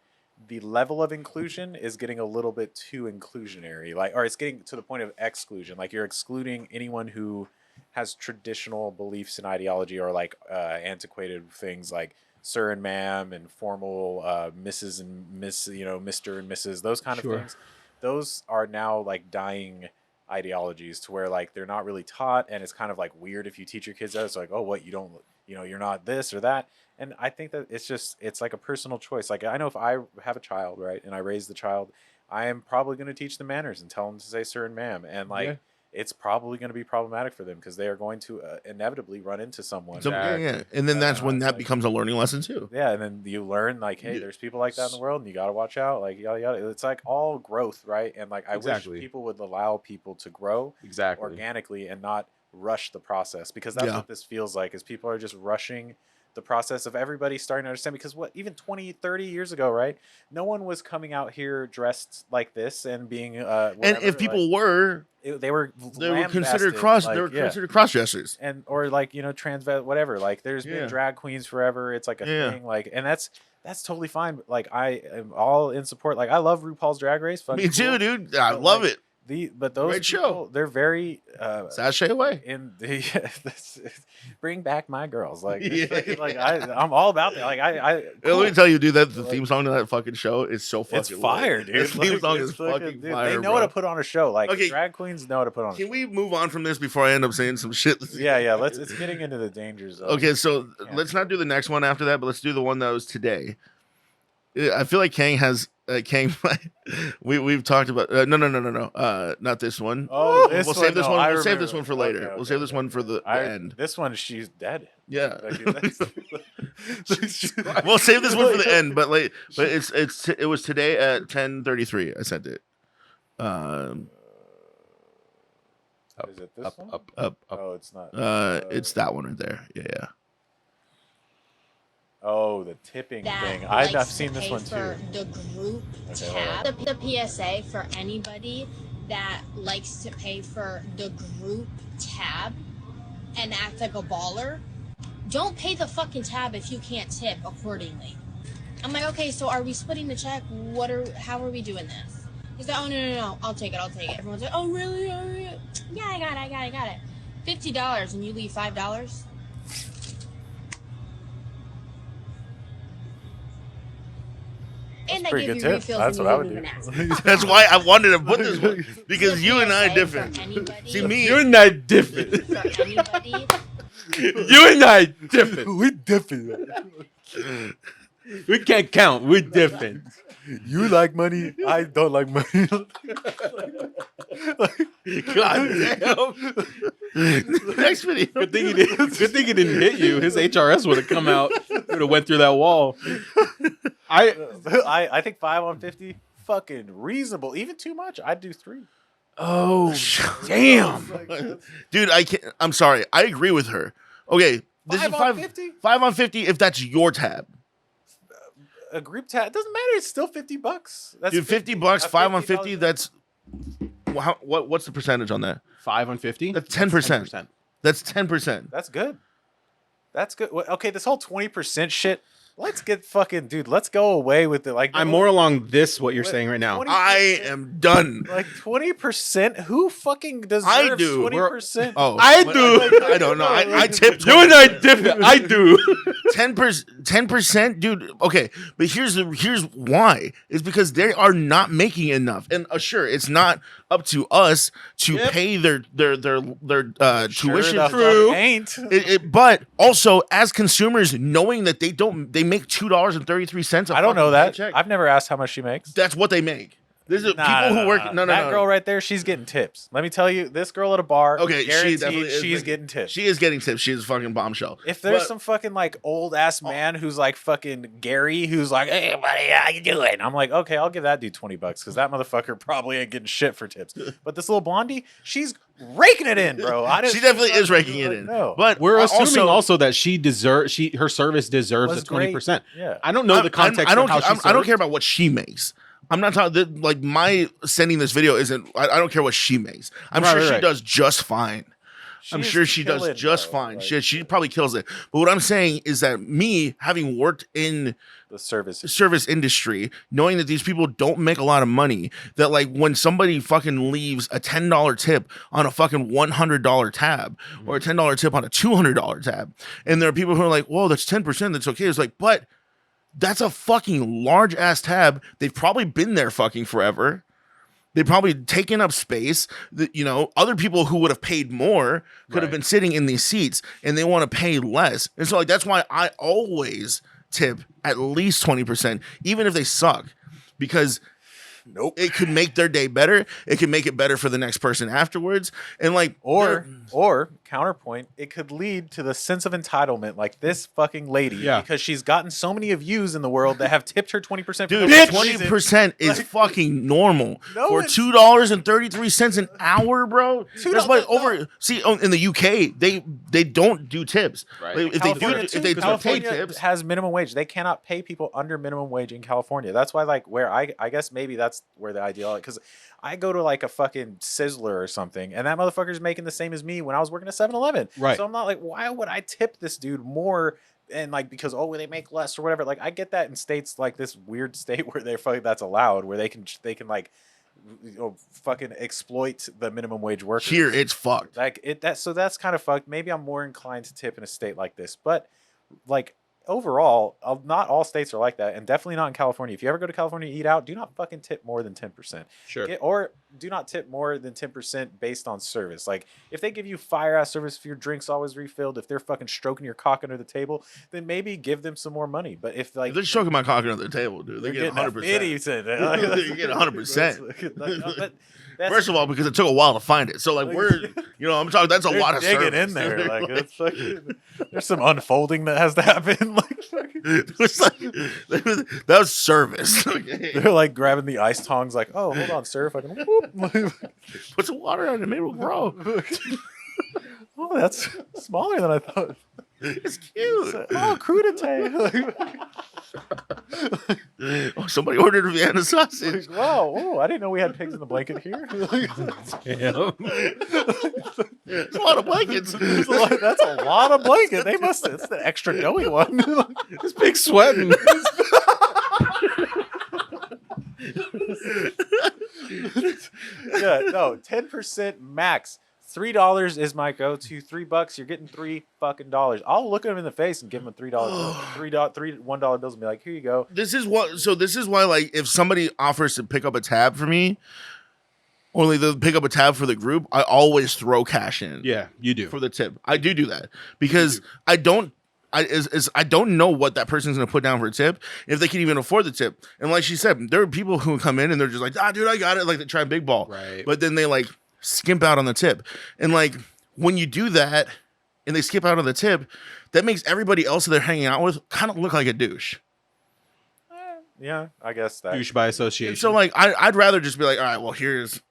the level of inclusion is getting a little bit too inclusionary, or it's getting to the point of exclusion. Like you're excluding anyone who has traditional beliefs and ideology or like antiquated things like sir and ma'am and formal Mrs. and Miss, Mr. and Mrs. Those kind of things. Those are now like dying ideologies to where like they're not really taught, and it's kind of like weird if you teach your kids that. It's like, oh, what, you don't, you're not this or that. And I think that it's like a personal choice. Like I know if I have a child, right, and I raise the child, I am probably going to teach them manners and tell them to say sir and ma'am, and like it's probably going to be problematic for them because they are going to inevitably run into someone. And then that's when that becomes a learning lesson too. Yeah, and then you learn like, hey, there's people like that in the world, and you got to watch out. Like yada yada. It's like all growth, right? And like I wish people would allow people to grow organically and not rush the process, because that's what this feels like. Is people are just rushing the process of everybody starting to understand, because even 20, 30 years ago, right? No one was coming out here dressed like this and being whatever, and if people they were considered cross dressers, and or like trans whatever. Like there's been drag queens forever. It's like a thing. Like, and that's totally fine. But like I am all in support. Like I love RuPaul's Drag Race. Me too, dude. I love it. But those great people, show. They're very sashay away. Bring back my girls. Like, like I'm all about that. Like let me tell you, dude, that the theme song to that fucking show is so fucking. It's fire, dude. The theme song is fucking fire. They know how to put on a show. Like drag queens know how to put on. Can we move on from this before I end up saying some shit? Yeah. It's getting into the dangers. Okay, so let's not do the next one after that, but let's do the one that was today. I feel like Kang has. We've talked about no, not this one. Oh, we'll save this one. We'll save this one for later. We'll save this one for the end. This one, she's dead. Yeah. We'll save this one for the end. But it was today at 10:33. I sent it. Is it this one? Up. Oh, it's not. It's that one right there. Yeah. Oh, the tipping thing. I've seen this one too. The group tab, the PSA for anybody that likes to pay for the group tab and act like a baller, don't pay the fucking tab if you can't tip accordingly. I'm like, okay, so are we splitting the check? How are we doing this? He's like, oh no, I'll take it. Everyone's like, oh really? Yeah, I got it. $50 and you leave $5. And pretty good tip. That's what I would do. That's why I wanted to put this one, because you and I are different. See me, you and I different. You and I different. We different. We can't count. We're different. You like money. I don't like money. God damn. Next video. Good thing he didn't hit you. His HRS would have come out. Would have went through that wall. I think 5 on 50, fucking reasonable. Even too much. I'd do 3. Oh damn, dude! I'm sorry. I agree with her. Okay, this is 5 on 50. If that's your tab. A group tab, it doesn't matter. It's still $50. That's dude, $50. 5 on 50. That's what's the percentage on that? 5 on 50. That's 10%. That's 10%. That's good. That's good. Okay, this whole 20% shit. Let's get fucking dude. Let's go away with it. Like I'm more along this what you're saying right now. I am done. Like 20%. Who fucking deserves I do. 20%? Oh, I do. I don't know. I tip. You and I dip. I do. 10%, dude. Okay, but here's why. It's because they are not making enough. And sure, it's not up to us to pay their tuition. True. Ain't. But also as consumers, knowing that they make $2.33. I don't know that. I've never asked how much she makes. That's what they make. This is people who work. No, that girl right there, she's getting tips. Let me tell you, this girl at a bar. Okay, she definitely she's getting tips. She is getting tips. She's a fucking bombshell. If there's some fucking like old ass man who's like fucking Gary, who's like, "Hey buddy, how you doing?" I'm like, okay, I'll give that dude $20 because that motherfucker probably ain't getting shit for tips. But this little blondie, she's raking it in, bro. She definitely is raking it in. No. But we're assuming also that her service deserves the 20%. Yeah, I don't know the context. I don't care about what she makes. I'm not talking like my sending this video isn't. I don't care what she makes. I'm sure she does just fine. I'm sure she does just fine. She probably kills it. But what I'm saying is that me having worked in the service industry, knowing that these people don't make a lot of money, that like when somebody fucking leaves a $10 tip on a fucking $100 tab or a $10 tip on a $200 tab, and there are people who are like, "Whoa, that's 10%. That's okay." It's like, but that's a fucking large ass tab. They've probably been there fucking forever. They've probably taken up space. That, you know, other people who would have paid more could have been sitting in these seats, and they want to pay less. And so like that's why I always tip at least 20%, even if they suck, because it could make their day better. It could make it better for the next person afterwards. And like, or counterpoint, it could lead to the sense of entitlement, like this fucking lady, because she's gotten so many views in the world that have tipped her 20%. Dude, 20% is fucking normal for $2.33 an hour, bro. That's like over. See, in the UK, they don't do tips. Right. Like, if they don't pay tips, has minimum wage. They cannot pay people under minimum wage in California. That's why, like, where I guess maybe that's where the ideal, because I go to like a fucking Sizzler or something, and that motherfucker's making the same as me when I was working at 7-Eleven. Right. So I'm not like, why would I tip this dude more? And like, because they make less or whatever. Like, I get that in states like this weird state where they're fucking that's allowed, where they can like, fucking exploit the minimum wage workers. Here it's fucked. Like so that's kind of fucked. Maybe I'm more inclined to tip in a state like this, but like, overall, not all states are like that, and definitely not in California. If you ever go to California to eat out, do not fucking tip more than 10%. Sure. Or do not tip more than 10% based on service. Like, if they give you fire-ass service, if your drink's always refilled, if they're fucking stroking your cock under the table, then maybe give them some more money. But if like they're stroking my cock under the table, dude, they get 100%. You get 100%. First of all, because it took a while to find it, so like I'm talking. That's a lot of digging service in there. Like, it's fucking, there's some unfolding that has to happen. Like, that was service. Okay. They're like grabbing the ice tongs, like, oh, hold on, sir, if I can put some water on it, maybe it'll grow. Oh, that's smaller than I thought. It's cute. Oh, crudité. Somebody ordered a Vienna sausage. Like, wow, oh, I didn't know we had pigs in the blanket here. It's a lot of blankets. That's a lot of blanket. They must. It's the extra doughy one. This pig's sweating. Yeah, no, 10% max. $3 is my go-to. $3, you're getting $3 fucking dollars. I'll look at them in the face and give them $3, $3 $1 bills, and be like, "Here you go." This is why, like, if somebody offers to pick up a tab for me, or like they'll pick up a tab for the group, I always throw cash in. Yeah, you do for the tip. I do that because I don't know what that person's gonna put down for a tip, if they can even afford the tip. And like she said, there are people who come in and they're just like, dude, I got it. Like, they try big ball, right? But then they like skimp out on the tip. And like, when you do that and they skip out on the tip, that makes everybody else that they're hanging out with kind of look like a douche. Yeah, I guess that. Douche by association. So like, I'd rather just be like, all right, well, here's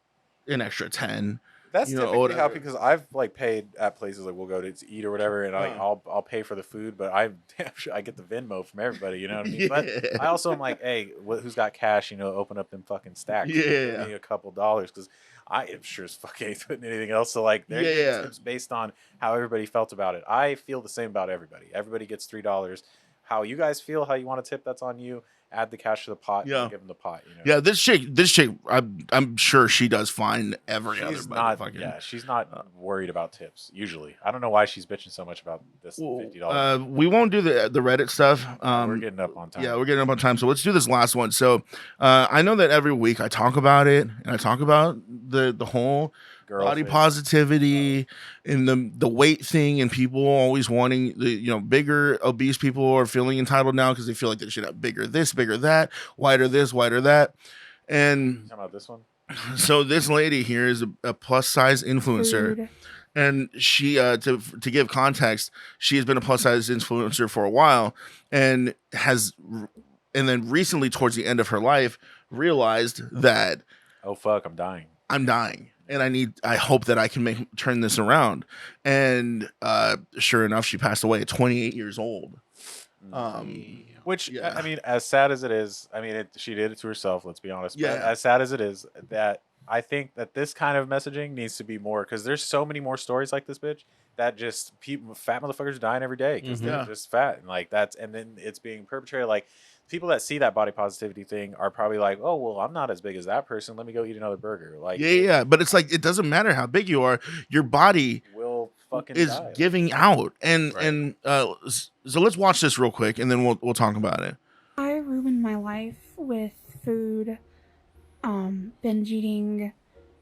an extra 10. That's you know, typically how, whatever. because I've like paid at places like we'll go to eat or whatever, and I'll pay for the food, but I'm damn sure I get the Venmo from everybody. You know what I mean? But I also am like, hey, who's got cash? You know, open up them fucking stacks. Give me a couple dollars, because I am sure as fuck ain't putting anything else. So like, they're getting tips based on how everybody felt about it. I feel the same about everybody. Everybody gets $3. How you guys feel, how you want to tip, that's on you. Add the cash to the pot. Yeah. And give them the pot. You know. Yeah, this chick, I'm sure she does fine every other motherfucking. Yeah, she's not worried about tips usually. I don't know why she's bitching so much about this $50. We won't do the Reddit stuff. We're getting up on time. Yeah, we're getting up on time. So let's do this last one. So I know that every week I talk about it, and I talk about the whole body positivity and the weight thing, and people always wanting the bigger obese people are feeling entitled now because they feel like they should have bigger this, bigger that, wider this, wider that. And talking about this one. So this lady here is a plus size influencer. Food. And she, to give context, she has been a plus size influencer for a while, and then recently, towards the end of her life, realized that, oh fuck, I'm dying, and I hope that I can turn this around. And sure enough, she passed away at 28 years old. Which I mean, as sad as it is, I mean, she did it to herself. Let's be honest. But as sad as it is, that I think that this kind of messaging needs to be more, because there's so many more stories like this bitch that just fat motherfuckers dying every day because they're just fat, and like and then it's being perpetrated. Like, people that see that body positivity thing are probably like, oh well, I'm not as big as that person. Let me go eat another burger. Like, but it's like, it doesn't matter how big you are, your body will fucking is die. giving out. And so let's watch this real quick, and then we'll talk about it. I ruined my life with food, binge eating,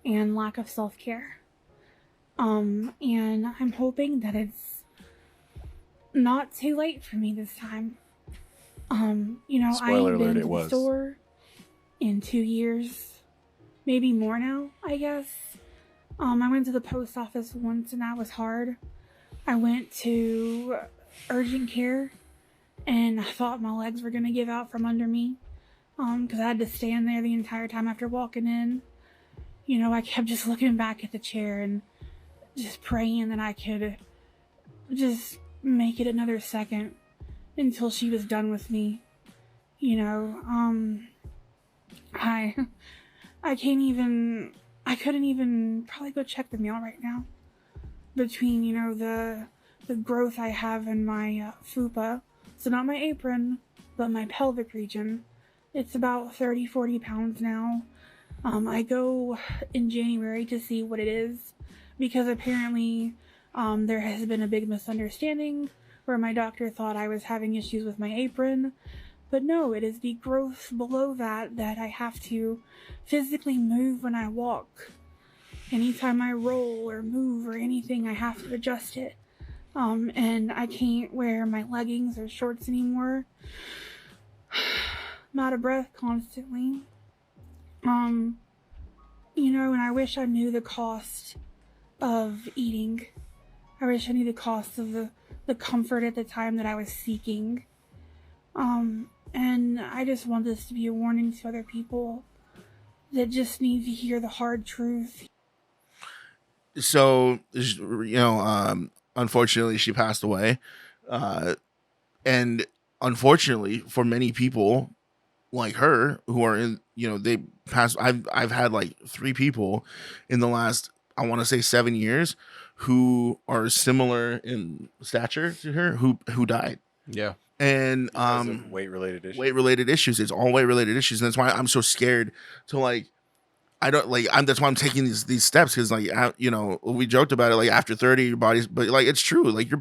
and lack of self-care. And I'm hoping that it's not too late for me this time. Spoiler I ain't alert, been it to was. the store in 2 years, maybe more now, I guess. I went to the post office once, and that was hard. I went to urgent care, and I thought my legs were gonna give out from under me, because I had to stand there the entire time after walking in. I kept just looking back at the chair and just praying that I could just make it another second until she was done with me. I couldn't even probably go check the mail right now. Between, the growth I have in my fupa, so not my apron, but my pelvic region. It's about 30-40 pounds now. I go in January to see what it is, because apparently there has been a big misunderstanding where my doctor thought I was having issues with my apron, but no, it is the growth below that I have to physically move when I walk. Anytime I roll or move or anything, I have to adjust it. And I can't wear my leggings or shorts anymore. I'm out of breath constantly. And I wish I knew the cost of eating. I wish I knew the cost of the comfort at the time that I was seeking. And I just want this to be a warning to other people that just need to hear the hard truth. So, unfortunately, she passed away. And unfortunately, for many people like her who are in, they passed. I've had like 3 people in the last, I want to say 7 years, who are similar in stature to her, who died. Yeah. And weight related issues. It's all weight related issues, and that's why I'm so scared to that's why I'm taking these steps, because we joked about it, like after 30 your body's, but like it's true, like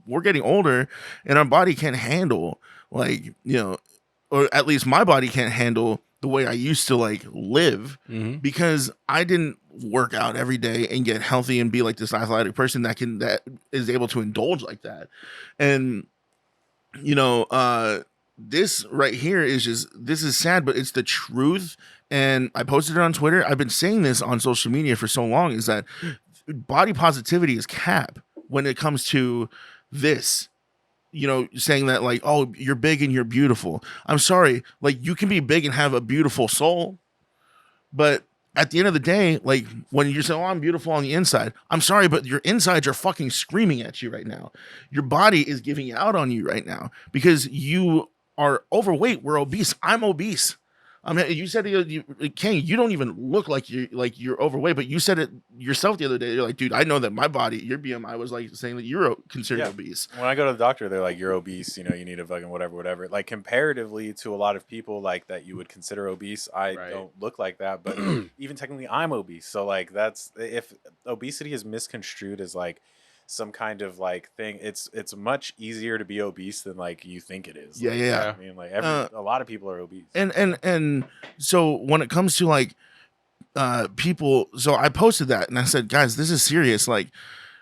we're getting older and our body can't handle, or at least my body can't handle the way I used to live, because I didn't work out every day and get healthy and be like this athletic person that is able to indulge like that. And this right here this is sad, but it's the truth. And I posted it on Twitter. I've been saying this on social media for so long, is that body positivity is cap when it comes to this, saying that like, oh, you're big and you're beautiful. I'm sorry. Like, you can be big and have a beautiful soul, but at the end of the day, like when you say, "Oh, I'm beautiful on the inside," I'm sorry, but your insides are fucking screaming at you right now. Your body is giving out on you right now because you are overweight. We're obese. I'm obese. I mean, you said King, you don't even look like you're overweight, but you said it yourself the other day. You're like, dude, I know that my body, your BMI was like saying that you're considered obese. When I go to the doctor, they're like, you're obese. You know, you need a fucking whatever. Like comparatively to a lot of people like that you would consider obese, I don't look like that. But even technically, I'm obese. So like that's if obesity is misconstrued as like some kind of like thing, it's much easier to be obese than like you think it is. Yeah, like, yeah. I mean, like a lot of people are obese. And so when it comes to like people, so I posted that and I said, guys, this is serious. Like,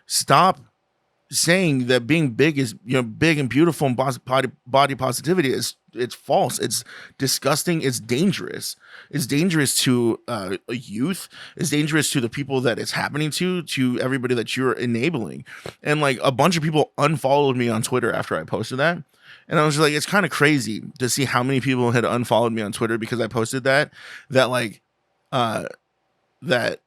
stop saying that being big is, you know, big and beautiful and body positivity is, it's false. It's disgusting. It's dangerous. It's dangerous to a youth. It's dangerous to the people that it's happening to everybody that you're enabling. And like a bunch of people unfollowed me on Twitter after I posted that. And I was just like, it's kind of crazy to see how many people had unfollowed me on Twitter because I posted that like that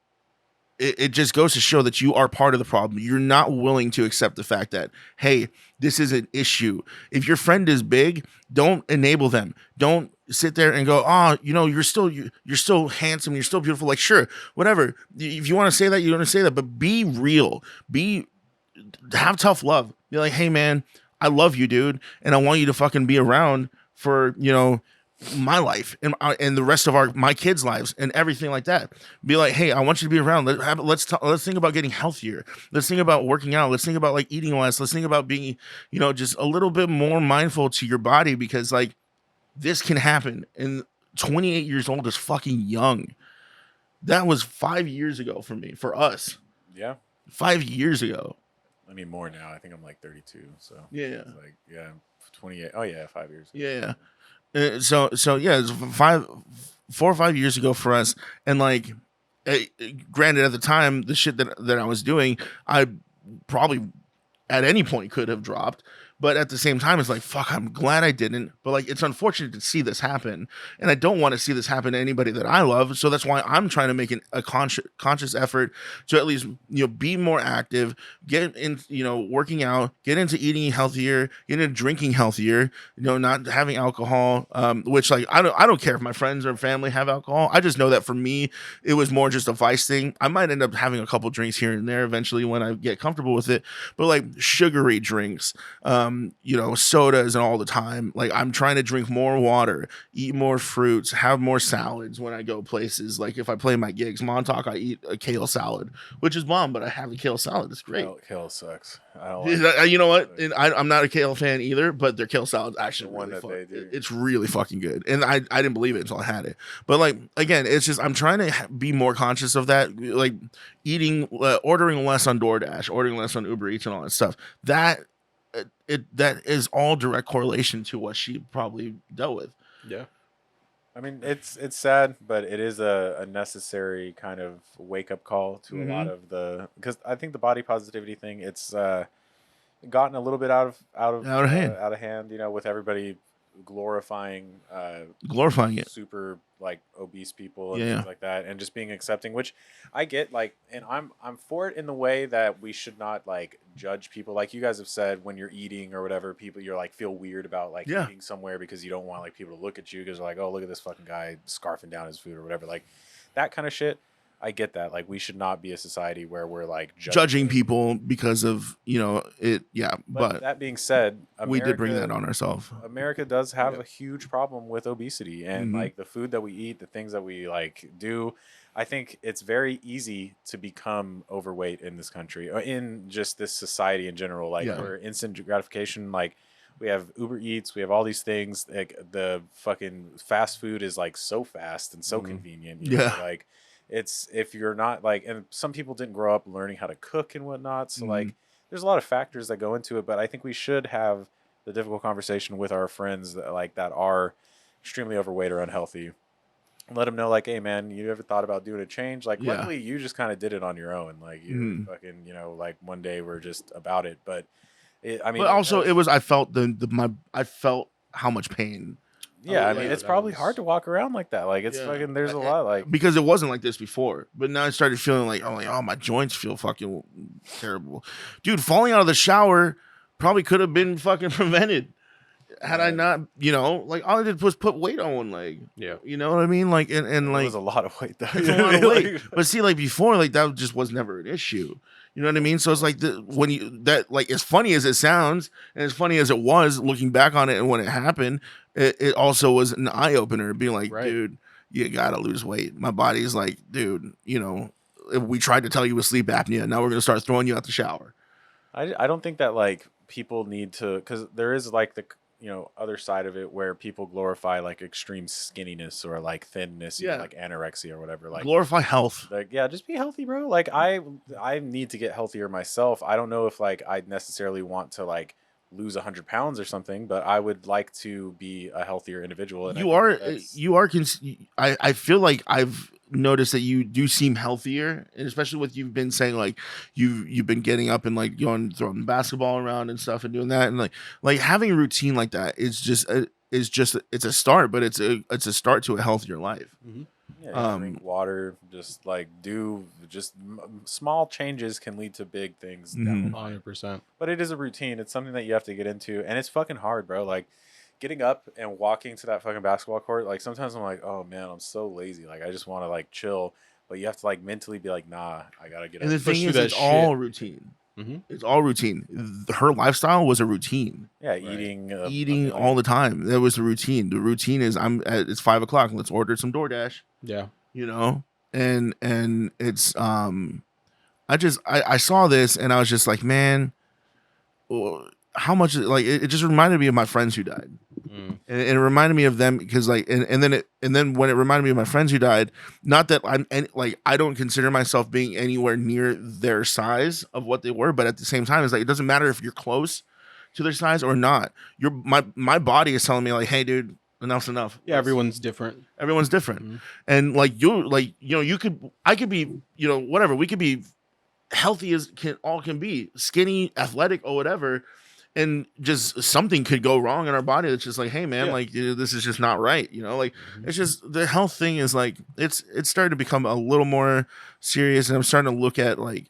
it just goes to show that you are part of the problem. You're not willing to accept the fact that, hey, this is an issue. If your friend is big, don't enable them. Don't sit there and go, oh, you know, you're still handsome, you're still beautiful. Like, sure, whatever. If you want to say that, you want to say that, but be real. Have tough love. Be like, hey man, I love you, dude, and I want you to fucking be around for, you know, my life and the rest of my kids' lives and everything like that. Be like, hey, I want you to be around. Let's think about getting healthier. Let's think about working out. Let's think about like eating less. Let's think about being, you know, just a little bit more mindful to your body because like this can happen. And 28 years old is fucking young. That was 5 years ago for me, for us. Yeah. 5 years ago. I mean, more now. I think I'm like 32. So yeah, like 28. Oh yeah, 5 years. Yeah. So yeah, it's 4 or 5 years ago for us, and like, granted, at the time, the shit that I was doing, I probably at any point could have dropped, but at the same time, it's like, fuck, I'm glad I didn't. But like, it's unfortunate to see this happen, and I don't want to see this happen to anybody that I love. So that's why I'm trying to make a conscious effort to at least, you know, be more active, get in, you know, working out, get into eating healthier, get into drinking healthier, you know, not having alcohol. Which like I don't care if my friends or family have alcohol. I just know that for me, it was more just a vice thing. I might end up having a couple drinks here and there eventually when I get comfortable with it, but like sugary drinks, you know, sodas and all the time. Like I'm trying to drink more water, eat more fruits, have more salads when I go places. Like if I play my gigs, Montauk, I eat a kale salad, which is bomb, but I have a kale salad. It's great. Kale sucks. I don't like you know what? And I'm not a kale fan either, but their kale salad's actually really fun. It's really fucking good. And I didn't believe it until I had it. But like, again, it's just, I'm trying to be more conscious of that. Like eating, ordering less on DoorDash, ordering less on Uber Eats and all that stuff. That is all direct correlation to what she probably dealt with. Yeah. I mean, it's sad, but it is a necessary kind of wake up call to a lot of because I think the body positivity thing, it's gotten a little bit out of hand, you know, with everybody glorifying it, super like obese people and things like that, and just being accepting, which I get, like, and I'm for it in the way that we should not like judge people, like you guys have said, when you're eating or whatever, people, you're like feel weird about like eating somewhere because you don't want like people to look at you because they're like, oh, look at this fucking guy scarfing down his food or whatever, like that kind of shit. I get that. Like, we should not be a society where we're like judging people because of, you know, it. Yeah. But that being said, we did bring that on ourselves. America does have a huge problem with obesity and like the food that we eat, the things that we like do. I think it's very easy to become overweight in this country, or in just this society in general. Like for instant gratification, like we have Uber Eats, we have all these things. Like the fucking fast food is like so fast and so convenient. You know? Like, it's, if you're not like, and some people didn't grow up learning how to cook and whatnot. So like, there's a lot of factors that go into it, but I think we should have the difficult conversation with our friends that like that are extremely overweight or unhealthy. Let them know, like, hey man, you ever thought about doing a change? Like, luckily you just kind of did it on your own. Like you fucking, you know, like one day we're just about it. But I mean, but also it was, I felt I felt how much pain Yeah, I mean, it's probably hard to walk around like that. Like, it's fucking, there's a lot, like... Because it wasn't like this before. But now I started feeling like, oh, my joints feel fucking terrible. Dude, falling out of the shower probably could have been fucking prevented. Had I not, like, all I did was put weight on one leg. Yeah. You know what I mean? Like, and like... It was a lot of weight, though. It's a lot of weight. But see, like, before, like, that just was never an issue. You know what I mean? So it's like as funny as it sounds, and as funny as it was looking back on it and when it happened, it also was an eye opener, being like, dude, you gotta lose weight. My body's like, dude, we tried to tell you with sleep apnea. Now we're gonna start throwing you out the shower. I don't think that like people need to, because there is like the other side of it where people glorify like extreme skinniness or like thinness, like anorexia or whatever. Like glorify health. Like, yeah, just be healthy, bro. Like I need to get healthier myself. I don't know if like I necessarily want to like lose 100 pounds or something, but I would like to be a healthier individual. And I feel like I've noticed that you do seem healthier, and especially with you've been saying like you've been getting up and like going throwing basketball around and stuff and doing that, and like having a routine like that it's a start, but it's a start to a healthier life. Mm-hmm. Yeah, drink water, just like small changes can lead to big things. 100%. But it is a routine. It's something that you have to get into, and it's fucking hard, bro. Like getting up and walking to that fucking basketball court. Like sometimes I'm like, oh man, I'm so lazy. Like I just want to like chill, but you have to like mentally be like, nah, I gotta get up. And the thing is, it's all routine. Mm-hmm. It's all routine. Her lifestyle was a routine. Yeah, eating all the time. That was the routine. The routine is it's 5:00. Let's order some DoorDash. Yeah, and it's I saw this and I was just like, man, how much like it just reminded me of my friends who died. And it reminded me of them because like and then when it reminded me of my friends who died, not that I don't consider myself being anywhere near their size of what they were, but at the same time it's like it doesn't matter if you're close to their size or not. My body is telling me like, hey dude, enough's enough. Yeah, everyone's different. Everyone's different. Mm-hmm. And like I could be, whatever, we could be healthy as can be, skinny, athletic or whatever. And just something could go wrong in our body. That's just like, hey man, like this is just not right. It's just the health thing is like it's starting to become a little more serious, and I'm starting to look at like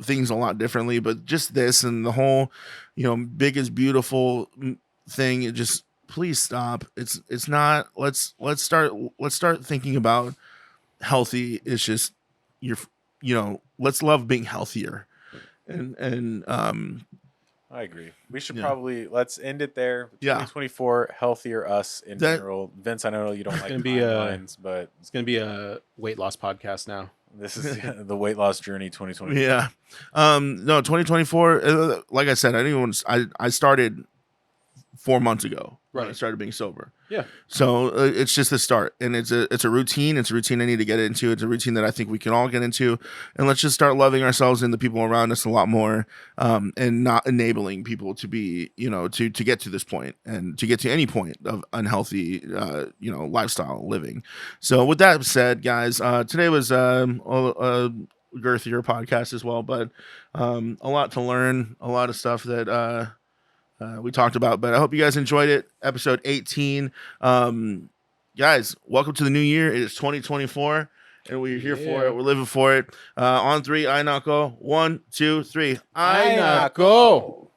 things a lot differently. But just this and the whole, big is beautiful thing. It just please stop. It's not. Let's start thinking about healthy. It's just let's love being healthier, and I agree. We should probably let's end it there. 2024, healthier us in general. Vince, I know you don't like timelines, but it's gonna be a weight loss podcast now. This is the weight loss journey 2024. Yeah. No, 2024. Like I said, I started 4 months ago. Right. When I started being sober. Yeah. So it's just the start, and it's a routine. It's a routine I need to get into. It's a routine that I think we can all get into, and let's just start loving ourselves and the people around us a lot more, and not enabling people to be, to get to this point and to get to any point of unhealthy, lifestyle living. So with that said, guys, today was a girthier podcast as well, but a lot to learn, a lot of stuff that we talked about, but I hope you guys enjoyed it. Episode 18. Guys, welcome to the new year. It is 2024, and we're here for it. We're living for it. On 3, I Nako. 1, 2, 3. I Nako.